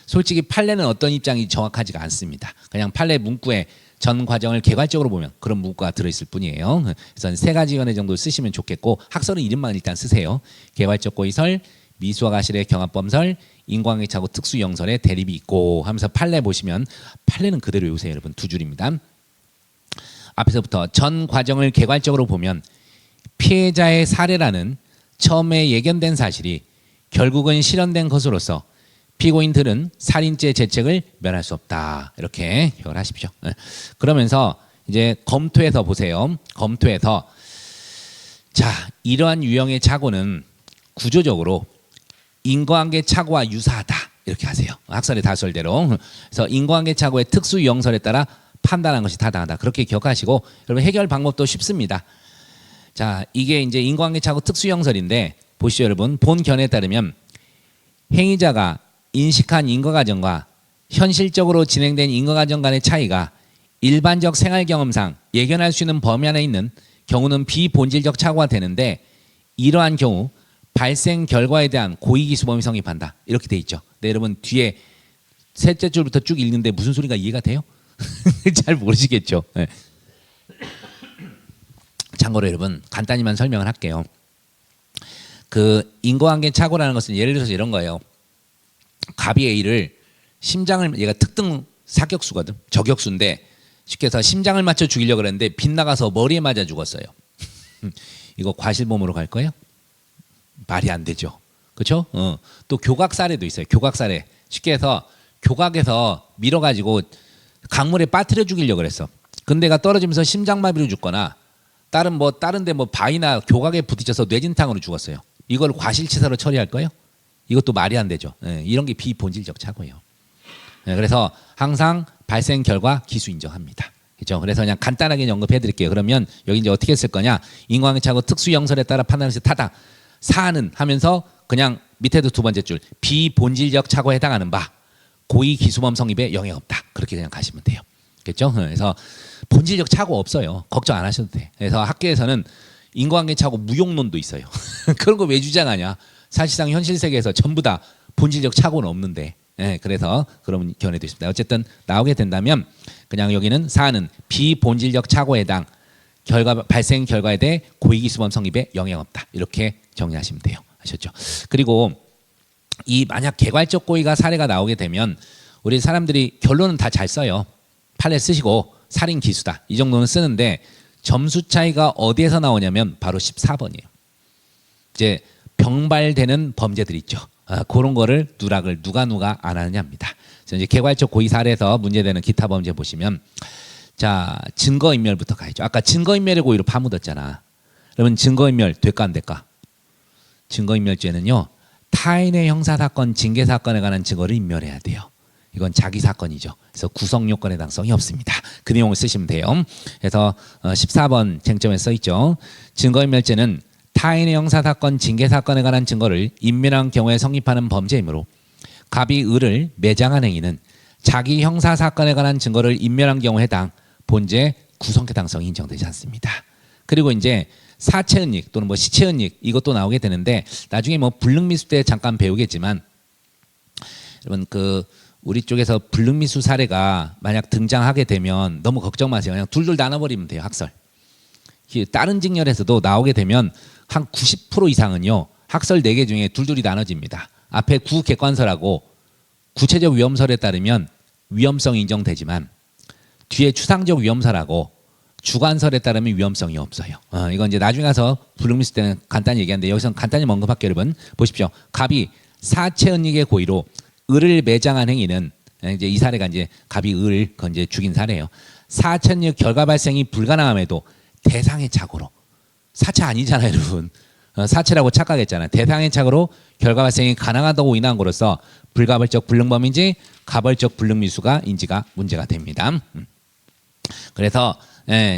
솔직히 판례는 어떤 입장이 정확하지가 않습니다. 그냥 판례 문구에 전 과정을 개괄적으로 보면 그런 문구가 들어있을 뿐이에요. 그래서 3가지 견해 정도 쓰시면 좋겠고, 학설은 이름만 일단 쓰세요. 개괄적 고의설, 미수와 가실의 경합범설, 인과관계 착오 특수형설의 대립이 있고 하면서 판례 보시면, 판례는 그대로 요새 여러분 2줄입니다. 앞에서부터 전 과정을 개괄적으로 보면 피해자의 사례라는 처음에 예견된 사실이 결국은 실현된 것으로서 피고인들은 살인죄 죄책을 면할 수 없다. 이렇게 기억을 하십시오. 그러면서 이제 검토해서 보세요. 검토해서 자, 이러한 유형의 착오는 구조적으로 인과관계 착오와 유사하다. 이렇게 하세요. 학설의 다설대로. 그래서 인과관계 착오의 특수 유형설에 따라 판단한 것이 타당하다. 그렇게 기억하시고, 여러분 해결 방법도 쉽습니다. 자, 이게 이제 인과관계 착오 특수 유형설인데 보시죠, 여러분. 본 견해에 따르면 행위자가 인식한 인과과정과 현실적으로 진행된 인과과정 간의 차이가 일반적 생활 경험상 예견할 수 있는 범위 안에 있는 경우는 비본질적 착오가 되는데, 이러한 경우 발생 결과에 대한 고의기수범이 성립한다. 이렇게 돼 있죠. 네, 여러분 뒤에 셋째 줄부터 쭉 읽는데 무슨 소리가 이해가 돼요? 잘 모르시겠죠. 네. 참고로 여러분 간단히만 설명을 할게요. 그 인과관계 착오라는 것은 예를 들어서 이런 거예요. 갑이 A를 심장을, 얘가 특등 사격수거든, 저격수인데 쉽게 해서 심장을 맞춰 죽이려고 그랬는데 빗나가서 머리에 맞아 죽었어요. 이거 과실범으로 갈 거예요? 말이 안 되죠. 그렇죠? 또 교각 사례도 있어요. 교각 사례. 쉽게 해서 교각에서 밀어가지고 강물에 빠뜨려 죽이려고 그랬어. 근데 얘가 떨어지면서 심장마비로 죽거나 다른데 뭐 바위나 교각에 부딪혀서 뇌진탕으로 죽었어요. 이걸 과실치사로 처리할 거예요? 이것도 말이 안 되죠. 이런 게 비본질적 착오예요. 그래서 항상 발생 결과 기수 인정합니다. 그렇죠? 그래서 그냥 간단하게 언급해 드릴게요. 그러면 여기 이제 어떻게 쓸 거냐? 인과관계 착오 특수형설에 따라 판단해서 타당. 사안은 하면서 그냥 밑에도 2번째 줄 비본질적 착오에 해당하는 바 고의 기수범 성립에 영향 없다. 그렇게 그냥 가시면 돼요. 그렇죠? 그래서 본질적 착오 없어요. 걱정 안 하셔도 돼. 그래서 학계에서는 인과관계 착오 무용론도 있어요. 그런 거 왜 주장하냐? 사실상 현실 세계에서 전부 다 본질적 착오는 없는데, 그래서 그런 견해도 있습니다. 어쨌든 나오게 된다면 그냥 여기는 사안은 비본질적 착오에 해당, 발생 결과에 대해 고의기수범 성립에 영향 없다. 이렇게 정리하시면 돼요. 아셨죠? 그리고 이 만약 개괄적 고의가 사례가 나오게 되면 우리 사람들이 결론은 다 잘 써요. 판례 쓰시고 살인 기수다. 이 정도는 쓰는데 점수 차이가 어디에서 나오냐면 바로 14번이에요. 이제 병발되는 범죄들 있죠. 그런 거를 누락을 누가 안 하느냐입니다. 그래서 이제 개괄적 고의 사례에서 문제되는 기타 범죄 보시면, 자, 증거인멸부터 가야죠. 아까 증거인멸의 고의로 파묻었잖아. 그러면 증거인멸 될까 안 될까? 증거인멸죄는요, 타인의 형사사건, 징계사건에 관한 증거를 인멸해야 돼요. 이건 자기 사건이죠. 그래서 구성요건의 해당성이 없습니다. 그 내용을 쓰시면 돼요. 그래서 14번 쟁점에 써있죠. 증거인멸죄는 타인의 형사사건, 징계사건에 관한 증거를 인멸한 경우에 성립하는 범죄이므로 갑이 을을 매장한 행위는 자기 형사사건에 관한 증거를 인멸한 경우에 해당 본죄 구성해당성이 인정되지 않습니다. 그리고 이제 사체은닉 또는 뭐 시체은닉 이것도 나오게 되는데 나중에 뭐 불능미수 때 잠깐 배우겠지만, 여러분 그 우리 쪽에서 불능미수 사례가 만약 등장하게 되면 너무 걱정 마세요. 그냥 둘둘 나눠버리면 돼요. 학설. 다른 직렬에서도 나오게 되면 한 90% 이상은요, 학설 4개 중에 둘둘이 나눠집니다. 앞에 구객관설하고 구체적 위험설에 따르면 위험성이 인정되지만 뒤에 추상적 위험설하고 주관설에 따르면 위험성이 없어요. 이건 이제 나중에 가서 불능미수 때는 간단히 얘기하는데 여기서 간단히 언급할게요. 여러분 보십시오. 갑이 사체은닉의 고의로 을을 매장한 행위는, 이제 이 사례가 이제 갑이 을을 이제 죽인 사례예요. 사체은닉 결과 발생이 불가능함에도 대상의 착오로 사체 아니잖아요, 여러분. 사체라고 착각했잖아요. 대상의 착으로 결과 발생이 가능하다고 인한 거로서 불가벌적 불능범인지 가벌적 불능미수가 인지가 문제가 됩니다. 그래서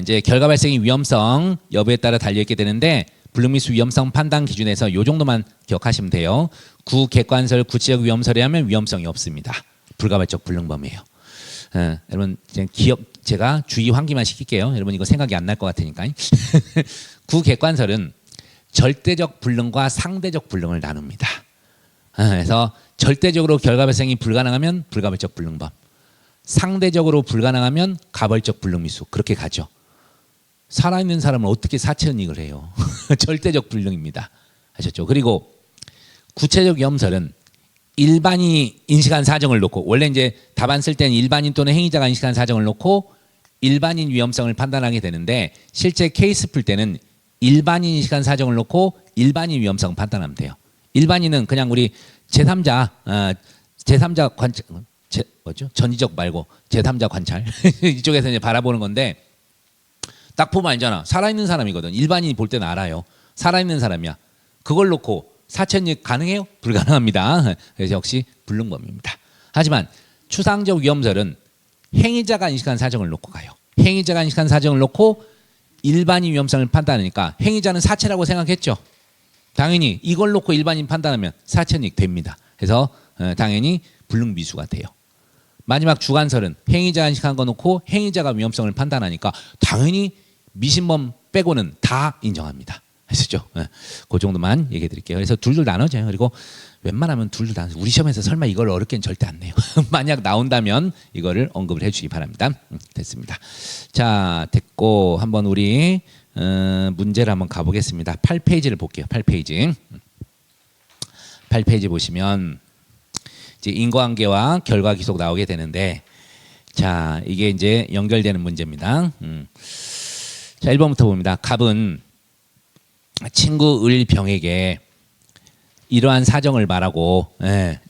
이제 결과 발생의 위험성 여부에 따라 달려있게 되는데 불능미수 위험성 판단 기준에서 요 정도만 기억하시면 돼요. 구객관설 구체적 위험설에 하면 위험성이 없습니다. 불가발적 불능범이에요. 여러분 제가 주의 환기만 시킬게요. 여러분 이거 생각이 안 날 것 같으니까. 구객관설은 절대적 불능과 상대적 불능을 나눕니다. 그래서 절대적으로 결과 발생이 불가능하면 불가발적 불능범, 상대적으로 불가능하면 가벌적 불능미수, 그렇게 가죠. 살아있는 사람은 어떻게 사체은닉을 해요? 절대적 불능입니다. 아셨죠? 그리고 구체적 위험설은 일반인이 인식한 사정을 놓고, 원래 이제 답안 쓸 때는 일반인 또는 행위자가 인식한 사정을 놓고 일반인 위험성을 판단하게 되는데, 실제 케이스 풀 때는 일반인 인식한 사정을 놓고 일반인 위험성 판단하면 돼요. 일반인은 그냥 우리 제3자 관찰, 뭐죠? 전지적 말고 제3자 관찰 이쪽에서 이제 바라보는 건데, 딱 보면 알잖아. 살아있는 사람이거든. 일반인이 볼 때는 알아요. 살아있는 사람이야. 그걸 놓고 사체은닉 가능해요? 불가능합니다. 그래서 역시 불능범입니다. 하지만 추상적 위험설은 행위자가 인식한 사정을 놓고 가요. 행위자가 인식한 사정을 놓고 일반인 위험성을 판단하니까 행위자는 사체라고 생각했죠. 당연히 이걸 놓고 일반인 판단하면 사체은닉 됩니다. 그래서 당연히 불능미수가 돼요. 마지막 주관설은 행위자가 인식한 거 놓고 행위자가 위험성을 판단하니까 당연히 미신범 빼고는 다 인정합니다. 아시죠? 그 정도만 얘기해 드릴게요. 그래서 둘둘 나눠져요. 그리고 웬만하면 둘둘 나눠서 우리 시험에서 설마 이걸 어렵게는 절대 안 내요. 만약 나온다면 이거를 언급을 해주시기 바랍니다. 됐습니다. 자, 됐고 한번 우리 문제를 한번 가보겠습니다. 8페이지를 볼게요. 8페이지. 8페이지 보시면 이제 인과관계와 결과 기속 나오게 되는데, 자, 이게 이제 연결되는 문제입니다. 자, 1번부터 봅니다. 갑은 친구 을병에게 이러한 사정을 말하고,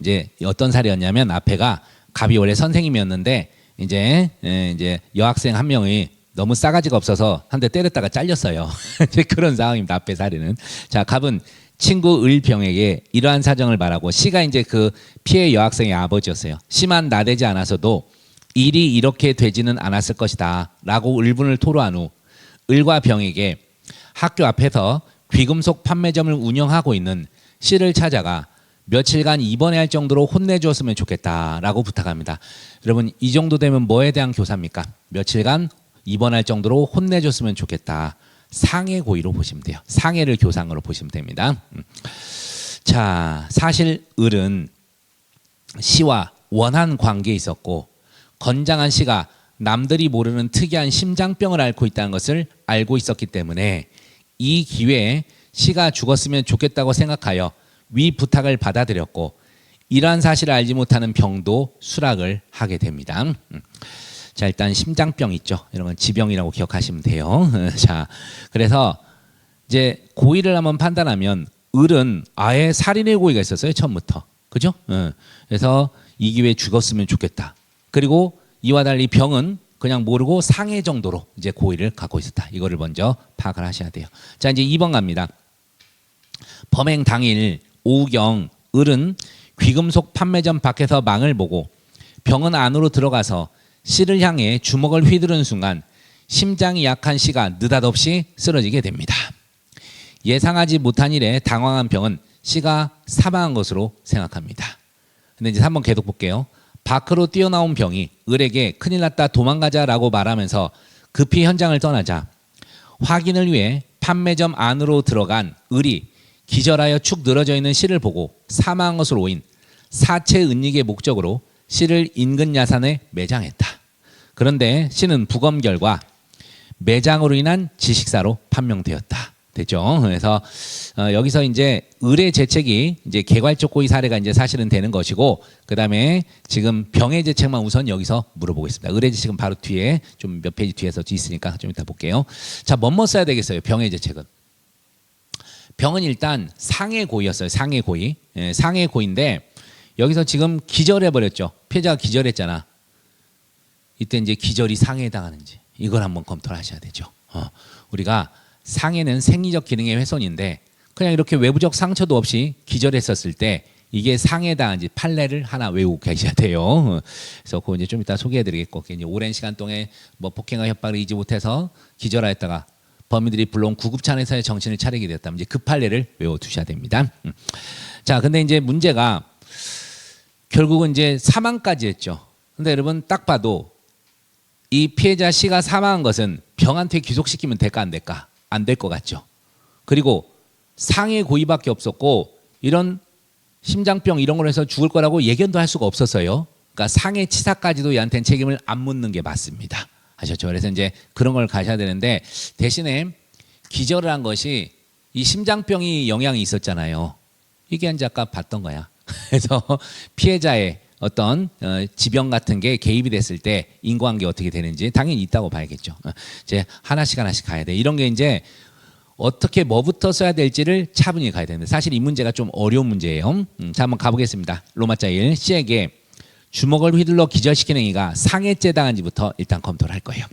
이제 어떤 사례였냐면, 앞에가 갑이 원래 선생님이었는데 이제 여학생 한 명이 너무 싸가지가 없어서 한 대 때렸다가 잘렸어요. 이제 그런 상황입니다. 앞에 사례는. 자, 갑은 친구 을병에게 이러한 사정을 말하고, 시가 이제 그 피해 여학생의 아버지였어요. 시만 나대지 않아서도 일이 이렇게 되지는 않았을 것이다 라고 을분을 토로한 후 을과 병에게 학교 앞에서 귀금속 판매점을 운영하고 있는 씨를 찾아가 며칠간 입원해야 할 정도로 혼내주었으면 좋겠다라고 부탁합니다. 여러분 이 정도 되면 뭐에 대한 교사입니까? 며칠간 입원할 정도로 혼내줬으면 좋겠다. 상해 고의로 보시면 돼요. 상해를 교상으로 보시면 됩니다. 자, 사실 을은 씨와 원한 관계에 있었고, 건장한 씨가 남들이 모르는 특이한 심장병을 앓고 있다는 것을 알고 있었기 때문에 이 기회에 씨가 죽었으면 좋겠다고 생각하여 위 부탁을 받아들였고, 이러한 사실을 알지 못하는 병도 수락을 하게 됩니다. 자, 일단 심장병 있죠. 이런 건 지병이라고 기억하시면 돼요. 자, 그래서 이제 고의를 한번 판단하면 을은 아예 살인의 고의가 있었어요. 처음부터. 그죠? 그래서 이 기회에 죽었으면 좋겠다. 그리고 이와 달리 병은 그냥 모르고 상해 정도로 이제 고의를 갖고 있었다. 이거를 먼저 파악을 하셔야 돼요. 자, 이제 2번 갑니다. 범행 당일 오후경 을은 귀금속 판매점 밖에서 망을 보고 병은 안으로 들어가서 씨를 향해 주먹을 휘두르는 순간 심장이 약한 씨가 느닷없이 쓰러지게 됩니다. 예상하지 못한 일에 당황한 병은 씨가 사망한 것으로 생각합니다. 근데 이제 3번 계속 볼게요. 밖으로 뛰어나온 병이 을에게 큰일 났다 도망가자라고 말하면서 급히 현장을 떠나자 확인을 위해 판매점 안으로 들어간 을이 기절하여 축 늘어져 있는 씨를 보고 사망한 것으로 오인 사체 은닉의 목적으로 씨를 인근 야산에 매장했다. 그런데 씨는 부검 결과 매장으로 인한 지식사로 판명되었다. 됐죠? 그래서 여기서 이제 을의 재책이 이제 개괄적 고의 사례가 이제 사실은 되는 것이고, 그 다음에 지금 병의 재책만 우선 여기서 물어보고 있습니다. 을의 재책은 바로 뒤에 좀 몇 페이지 뒤에서 있으니까 좀 이따 볼게요. 자, 뭐뭐 써야 되겠어요? 병의 재책은. 병은 일단 상해 고의였어요. 상해 고의. 상해 고의인데 여기서 지금 기절해 버렸죠. 피해자가 기절했잖아. 이때 이제 기절이 상해에 당하는지 이걸 한번 검토를 하셔야 되죠. 우리가 상해는 생리적 기능의 훼손인데 그냥 이렇게 외부적 상처도 없이 기절했었을 때 이게 상해당한지 판례를 하나 외우고 계셔야 돼요. 그래서 그거 이제 좀 이따 소개해드리겠고, 이제 오랜 시간 동안 뭐 폭행과 협박을 이지 못해서 기절하였다가 범인들이 불러온 구급차에서의 정신을 차리게 되었다면 이제 그 판례를 외워두셔야 됩니다. 자, 근데 이제 문제가 결국은 이제 사망까지 했죠. 근데 여러분 딱 봐도 이 피해자 C가 사망한 것은 병한테 귀속시키면 될까 안 될까? 안 될 것 같죠. 그리고 상해 고의밖에 없었고 이런 심장병 이런 걸로 해서 죽을 거라고 예견도 할 수가 없었어요. 그러니까 상해 치사까지도 얘한테는 책임을 안 묻는 게 맞습니다. 아셨죠? 그래서 이제 그런 걸 가셔야 되는데 대신에 기절을 한 것이 이 심장병이 영향이 있었잖아요. 이게 이제 아까 봤던 거야. 그래서 피해자의 어떤 지병 같은 게 개입이 됐을 때 인과관계 어떻게 되는지 당연히 있다고 봐야겠죠. 이제 하나씩 가야 돼. 이런 게 이제 어떻게 뭐부터 써야 될지를 차분히 가야 되는데 사실 이 문제가 좀 어려운 문제예요. 자, 한번 가보겠습니다. 로마자 1 C에게 주먹을 휘둘러 기절시키는 이가 상해죄 당한지부터 일단 검토를 할 거예요.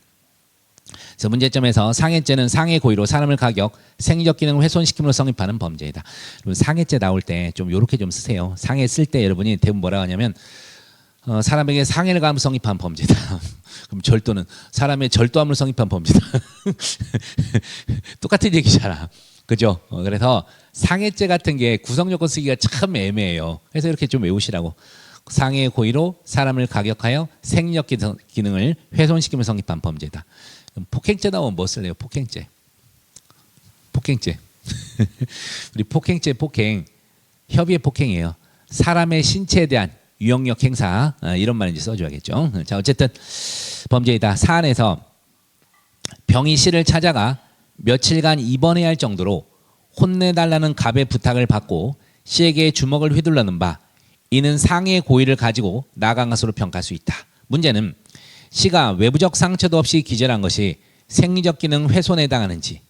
그래서 문제점에서 상해죄는 상해 고의로 사람을 가격, 생리적 기능을 훼손시킴으로 성립하는 범죄이다. 여러분 상해죄 나올 때 좀 요렇게 좀 쓰세요. 상해 쓸 때 여러분이 대부분 뭐라고 하냐면 사람에게 상해를 가하며 성립한 범죄다. 그럼 절도는 사람의 절도함을 성립한 범죄다. 똑같은 얘기잖아. 그죠? 그래서 상해죄 같은 게 구성요건 쓰기가 참 애매해요. 그래서 이렇게 좀 외우시라고. 상해 고의로 사람을 가격하여 생리적 기능을 훼손시키며 성립한 범죄다. 그럼 폭행죄 나오면 뭐 쓸래요? 폭행죄. 우리 폭행죄 폭행 협의의 폭행이에요. 사람의 신체에 대한 유형력 행사 이런 말 이제 써줘야겠죠. 자, 어쨌든 범죄이다. 사안에서 병이 C를 찾아가 며칠간 입원해야 할 정도로 혼내달라는 갑의 부탁을 받고 C에게 주먹을 휘둘러는 바 이는 상해 고의를 가지고 나간 것으로 평가할 수 있다. 문제는 C가 외부적 상처도 없이 기절한 것이 생리적 기능 훼손에 해당하는지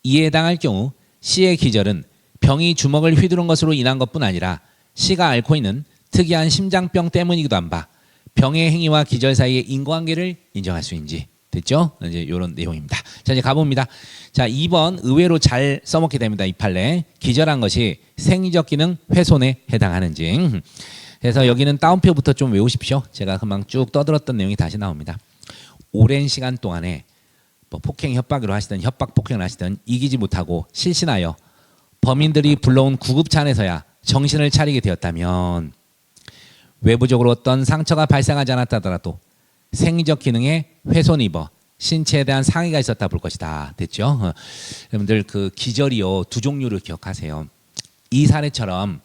이에 해당할 경우 C의 기절은 병이 주먹을 휘두른 것으로 인한 것뿐 아니라 C가 앓고 있는 특이한 심장병 때문이기도 한 바 병의 행위와 기절 사이의 인과관계를 인정할 수 있는지 됐죠? 이제 이런 내용입니다. 자, 이제 가봅니다. 자, 2번 의외로 잘 써먹게 됩니다. 이 판례 기절한 것이 생리적 기능 훼손에 해당하는지. 그래서 여기는 따옴표부터 좀 외우십시오. 제가 금방 쭉 떠들었던 내용이 다시 나옵니다. 오랜 시간 동안에 뭐 폭행 협박으로 하시든 협박 폭행을 하시든 이기지 못하고 실신하여 범인들이 불러온 구급차 안에서야 정신을 차리게 되었다면 외부적으로 어떤 상처가 발생하지 않았다더라도 생리적 기능에 훼손이 입어 신체에 대한 상해가 있었다 볼 것이다. 됐죠? 여러분들 그 기절이요 두 종류를 기억하세요. 이 사례처럼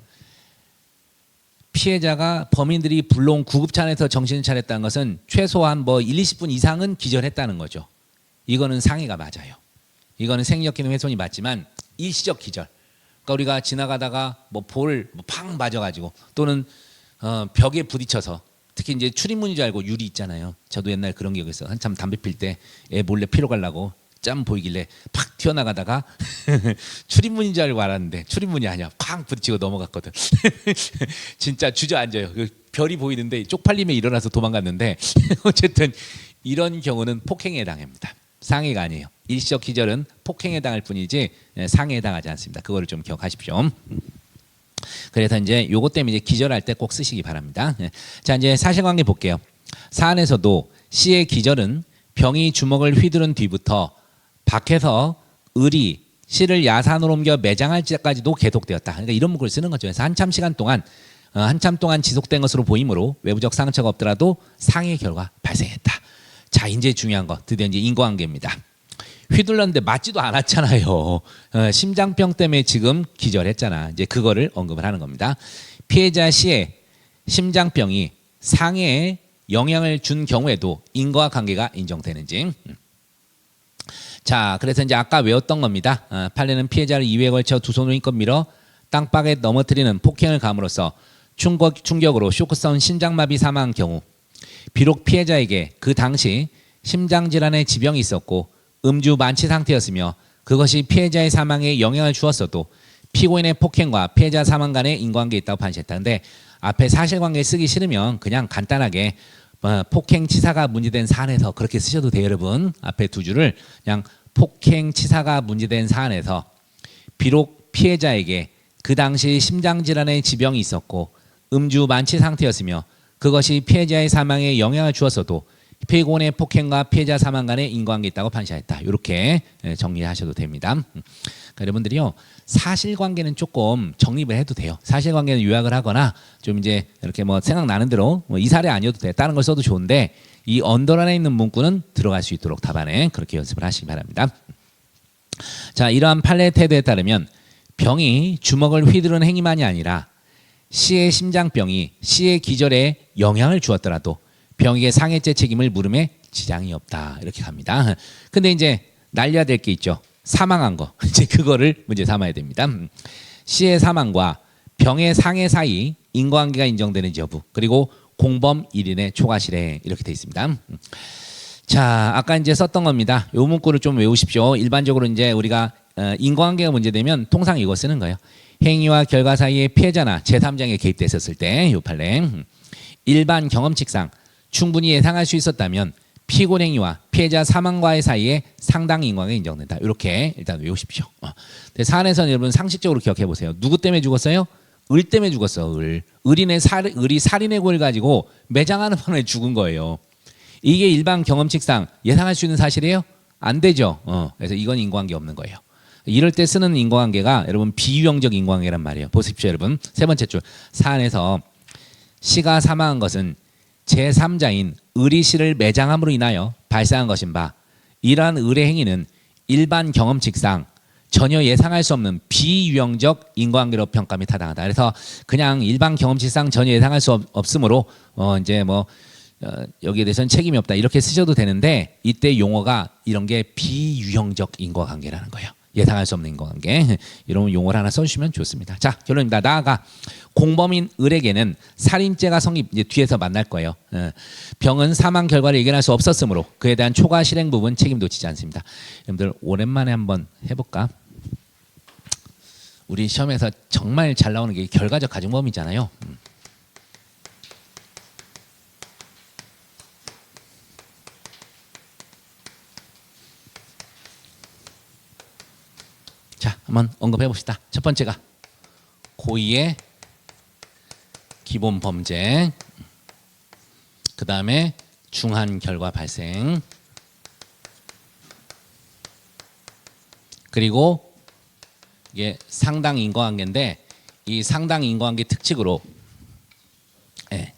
피해자가 범인들이 불러온 구급차 안에서 정신을 차렸다는 것은 최소한 뭐 1, 20분 이상은 기절했다는 거죠. 이거는 상해가 맞아요. 이거는 생리적 기능 훼손이 맞지만 일시적 기절. 그러니까 우리가 지나가다가 뭐 볼 팡 맞아가지고 또는 벽에 부딪혀서 특히 이제 출입문인 줄 알고 유리 있잖아요. 저도 옛날 그런 기억이 있어요. 한참 담배 필 때 애 몰래 피러 가려고 짬 보이길래 팍 튀어나가다가 출입문인 줄 알고 알았는데 출입문이 아니야. 쾅 부딪히고 넘어갔거든. 진짜 주저앉아요. 별이 보이는데 쪽팔림에 일어나서 도망갔는데 어쨌든 이런 경우는 폭행에 해당합니다. 상해가 아니에요. 일시적 기절은 폭행에 해당할 뿐이지 상해에 해당하지 않습니다. 그거를 좀 기억하십시오. 그래서 이제 요것 때문에 이제 기절할 때 꼭 쓰시기 바랍니다. 자, 이제 사실관계 볼게요. 사안에서도 C의 기절은 병이 주먹을 휘두른 뒤부터 밖에서 을이 C를 야산으로 옮겨 매장할 때까지도 계속되었다. 그러니까 이런 문구를 쓰는 거죠. 그래서 한참 동안 지속된 것으로 보이므로 외부적 상처가 없더라도 상해 결과 발생했다. 자, 이제 중요한 거 드디어 이제 인과관계입니다. 휘둘렀는데 맞지도 않았잖아요. 심장병 때문에 지금 기절했잖아. 이제 그거를 언급을 하는 겁니다. 피해자 C의 심장병이 상해에 영향을 준 경우에도 인과 관계가 인정되는지. 자, 그래서 이제 아까 외웠던 겁니다. 판례는 피해자를 2회에 걸쳐 두 손으로 힘껏 밀어 땅바닥에 넘어뜨리는 폭행을 감으로써 충격으로 쇼크성 심장마비 사망한 경우 비록 피해자에게 그 당시 심장질환의 지병이 있었고 음주 만취 상태였으며 그것이 피해자의 사망에 영향을 주었어도 피고인의 폭행과 피해자 사망 간의 인과관계가 있다고 판시했다. 근데 앞에 사실관계 쓰기 싫으면 그냥 간단하게 폭행 치사가 문제된 사안에서 그렇게 쓰셔도 돼요. 여러분 앞에 두 줄을 그냥 폭행치사가 문제된 사안에서 비록 피해자에게 그 당시 심장질환의 지병이 있었고 음주 만취 상태였으며 그것이 피해자의 사망에 영향을 주었어도 피고인의 폭행과 피해자 사망 간의 인과관계 있다고 판시하였다. 이렇게 정리하셔도 됩니다. 그러니까 여러분들이요, 사실관계는 조금 정립을 해도 돼요. 사실관계는 요약을 하거나 좀 이제 이렇게 뭐 생각나는 대로 이 사례 아니어도 돼. 다른 걸 써도 좋은데 이 언더라인에 있는 문구는 들어갈 수 있도록 답안에 그렇게 연습을 하시기 바랍니다. 자, 이러한 판례 태도에 따르면 병이 주먹을 휘두르는 행위만이 아니라 C의 심장병이 C의 기절에 영향을 주었더라도 병에게 상해죄 책임을 물음에 지장이 없다. 이렇게 갑니다. 근데 이제 날려야 될 게 있죠. 사망한 거. 이제 그거를 문제 삼아야 됩니다. C의 사망과 병의 상해 사이 인과관계가 인정되는지 여부, 그리고 공범 1인의 초과 실행, 이렇게 돼 있습니다. 자, 아까 이제 썼던 겁니다. 요 문구를 좀 외우십시오. 일반적으로 이제 우리가 인과관계가 문제되면 통상 이거 쓰는 거예요. 행위와 결과 사이에 피해자나 제3자에게 개입됐었을 때 요 판례. 일반 경험칙상 충분히 예상할 수 있었다면 피고인 행위와 피해자 사망과의 사이에 상당히 인과관계가 인정된다. 이렇게 일단 외우십시오. 사안에서는 여러분 상식적으로 기억해 보세요. 누구 때문에 죽었어요? 을 때문에 죽었어. 을이 살인의 고를 가지고 매장하는 바람에 죽은 거예요. 이게 일반 경험칙상 예상할 수 있는 사실이에요? 안 되죠. 그래서 이건 인과관계 없는 거예요. 이럴 때 쓰는 인과관계가 여러분 비유형적 인과관계란 말이에요. 보십시오, 여러분. 세 번째 줄. 사안에서 C가 사망한 것은 제3자인 을이 C를 매장함으로 인하여 발생한 것인 바, 이러한 을의 행위는 일반 경험칙상 전혀 예상할 수 없는 비유형적 인과관계로 평가 및 타당하다. 그래서 그냥 일반 경험칙상 전혀 예상할 수 없으므로 이제 뭐 여기에 대해서는 책임이 없다 이렇게 쓰셔도 되는데, 이때 용어가 이런 게 비유형적 인과관계라는 거예요. 예상할 수 없는 인과관계. 이런 용어를 하나 써주시면 좋습니다. 자, 결론입니다. 나아가 공범인 을에게는 살인죄가 성립, 이제 뒤에서 만날 거예요. 병은 사망 결과를 예견할 수 없었으므로 그에 대한 초과 실행 부분 책임도 지지 않습니다. 여러분들 오랜만에 한번 해볼까? 우리 시험에서 정말 잘 나오는 게 결과적 가중범위잖아요. 자, 한번 언급해 봅시다. 첫 번째가 고의의 기본 범죄, 그 다음에 중한 결과 발생, 그리고 이게 상당 인과관계인데 이 상당 인과관계 특칙으로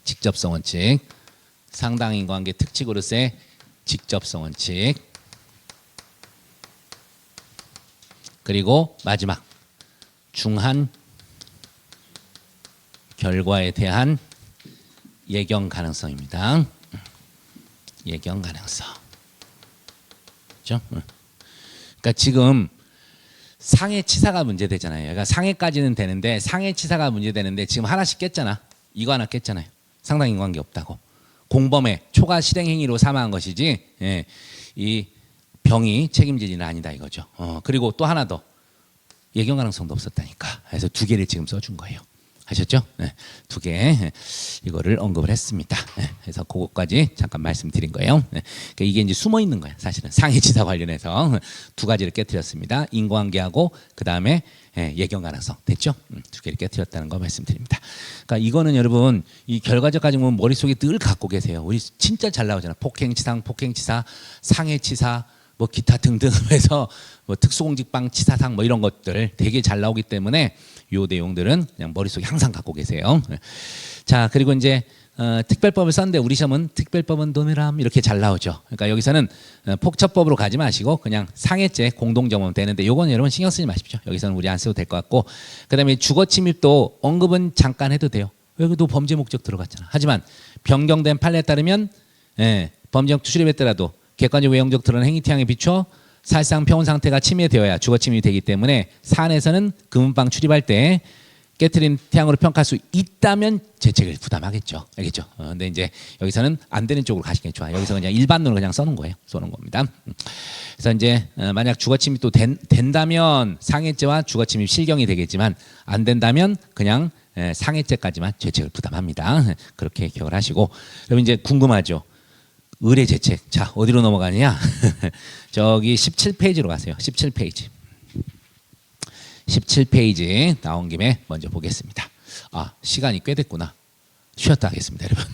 직접성 원칙, 상당 인과관계 특칙으로서의 직접성 원칙, 그리고 마지막 중한 결과에 대한 예견 가능성입니다. 예견 가능성. 그렇죠? 그러니까 지금 상해치사가 문제되잖아요. 그러니까 상해까지는 되는데 상해치사가 문제되는데 지금 하나씩 깼잖아. 이거 하나 깼잖아요. 상당 인과관계 없다고. 공범의 초과 실행 행위로 사망한 것이지 이 병이 책임질 일은 아니다 이거죠. 그리고 또 하나 더 예견 가능성도 없었다니까. 그래서 두 개를 지금 써준 거예요. 하셨죠? 네, 두 개 이거를 언급을 했습니다. 네, 그래서 그것까지 잠깐 말씀드린 거예요. 네, 그러니까 이게 이제 숨어 있는 거예요. 사실은 상해치사 관련해서 두 가지를 깨뜨렸습니다. 인과관계하고 그 다음에 예견 가능성 됐죠? 두 개를 깨뜨렸다는 거 말씀드립니다. 그러니까 이거는 여러분 이 결과적 가지고 머릿속에 늘 갖고 계세요. 우리 진짜 잘 나오잖아. 폭행치사, 상해치사, 뭐 기타 등등 해서 뭐 특수공직방 치사상 뭐 이런 것들 되게 잘 나오기 때문에 요 내용들은 그냥 머릿속에 항상 갖고 계세요. 자, 그리고 이제 특별법을 썼는데 우리 시험은 특별법은 도메람 이렇게 잘 나오죠. 그러니까 여기서는 폭처법으로 가지 마시고 그냥 상해죄 공동정범 되는데 요건 여러분 신경 쓰지 마십시오. 여기서는 우리 안 써도 될 것 같고, 그다음에 주거침입도 언급은 잠깐 해도 돼요. 여기도 범죄 목적 들어갔잖아. 하지만 변경된 판례에 따르면 범죄적 출입했더라도 객관적 외형적 드러난 행위태양에 비춰 사실상 평온 상태가 침해되어야 주거침입이 되기 때문에 사안에서는 금은방 출입할 때 깨트린 태양으로 평가할 수 있다면 죄책을 부담하겠죠. 알겠죠? 근데 이제 여기서는 안 되는 쪽으로 가시는 게 좋아요. 여기서 그냥 일반론을 그냥 써놓은 거예요. 써놓은 겁니다. 그래서 이제 만약 주거침입 또 된다면 상해죄와 주거침입 실경이 되겠지만 안 된다면 그냥 상해죄까지만 죄책을 부담합니다. 그렇게 기억을 하시고, 그럼 이제 궁금하죠. 의례재책. 자, 어디로 넘어가느냐? 저기 17페이지로 가세요. 17페이지. 17페이지 나온 김에 먼저 보겠습니다. 아, 시간이 꽤 됐구나. 쉬었다 하겠습니다, 여러분.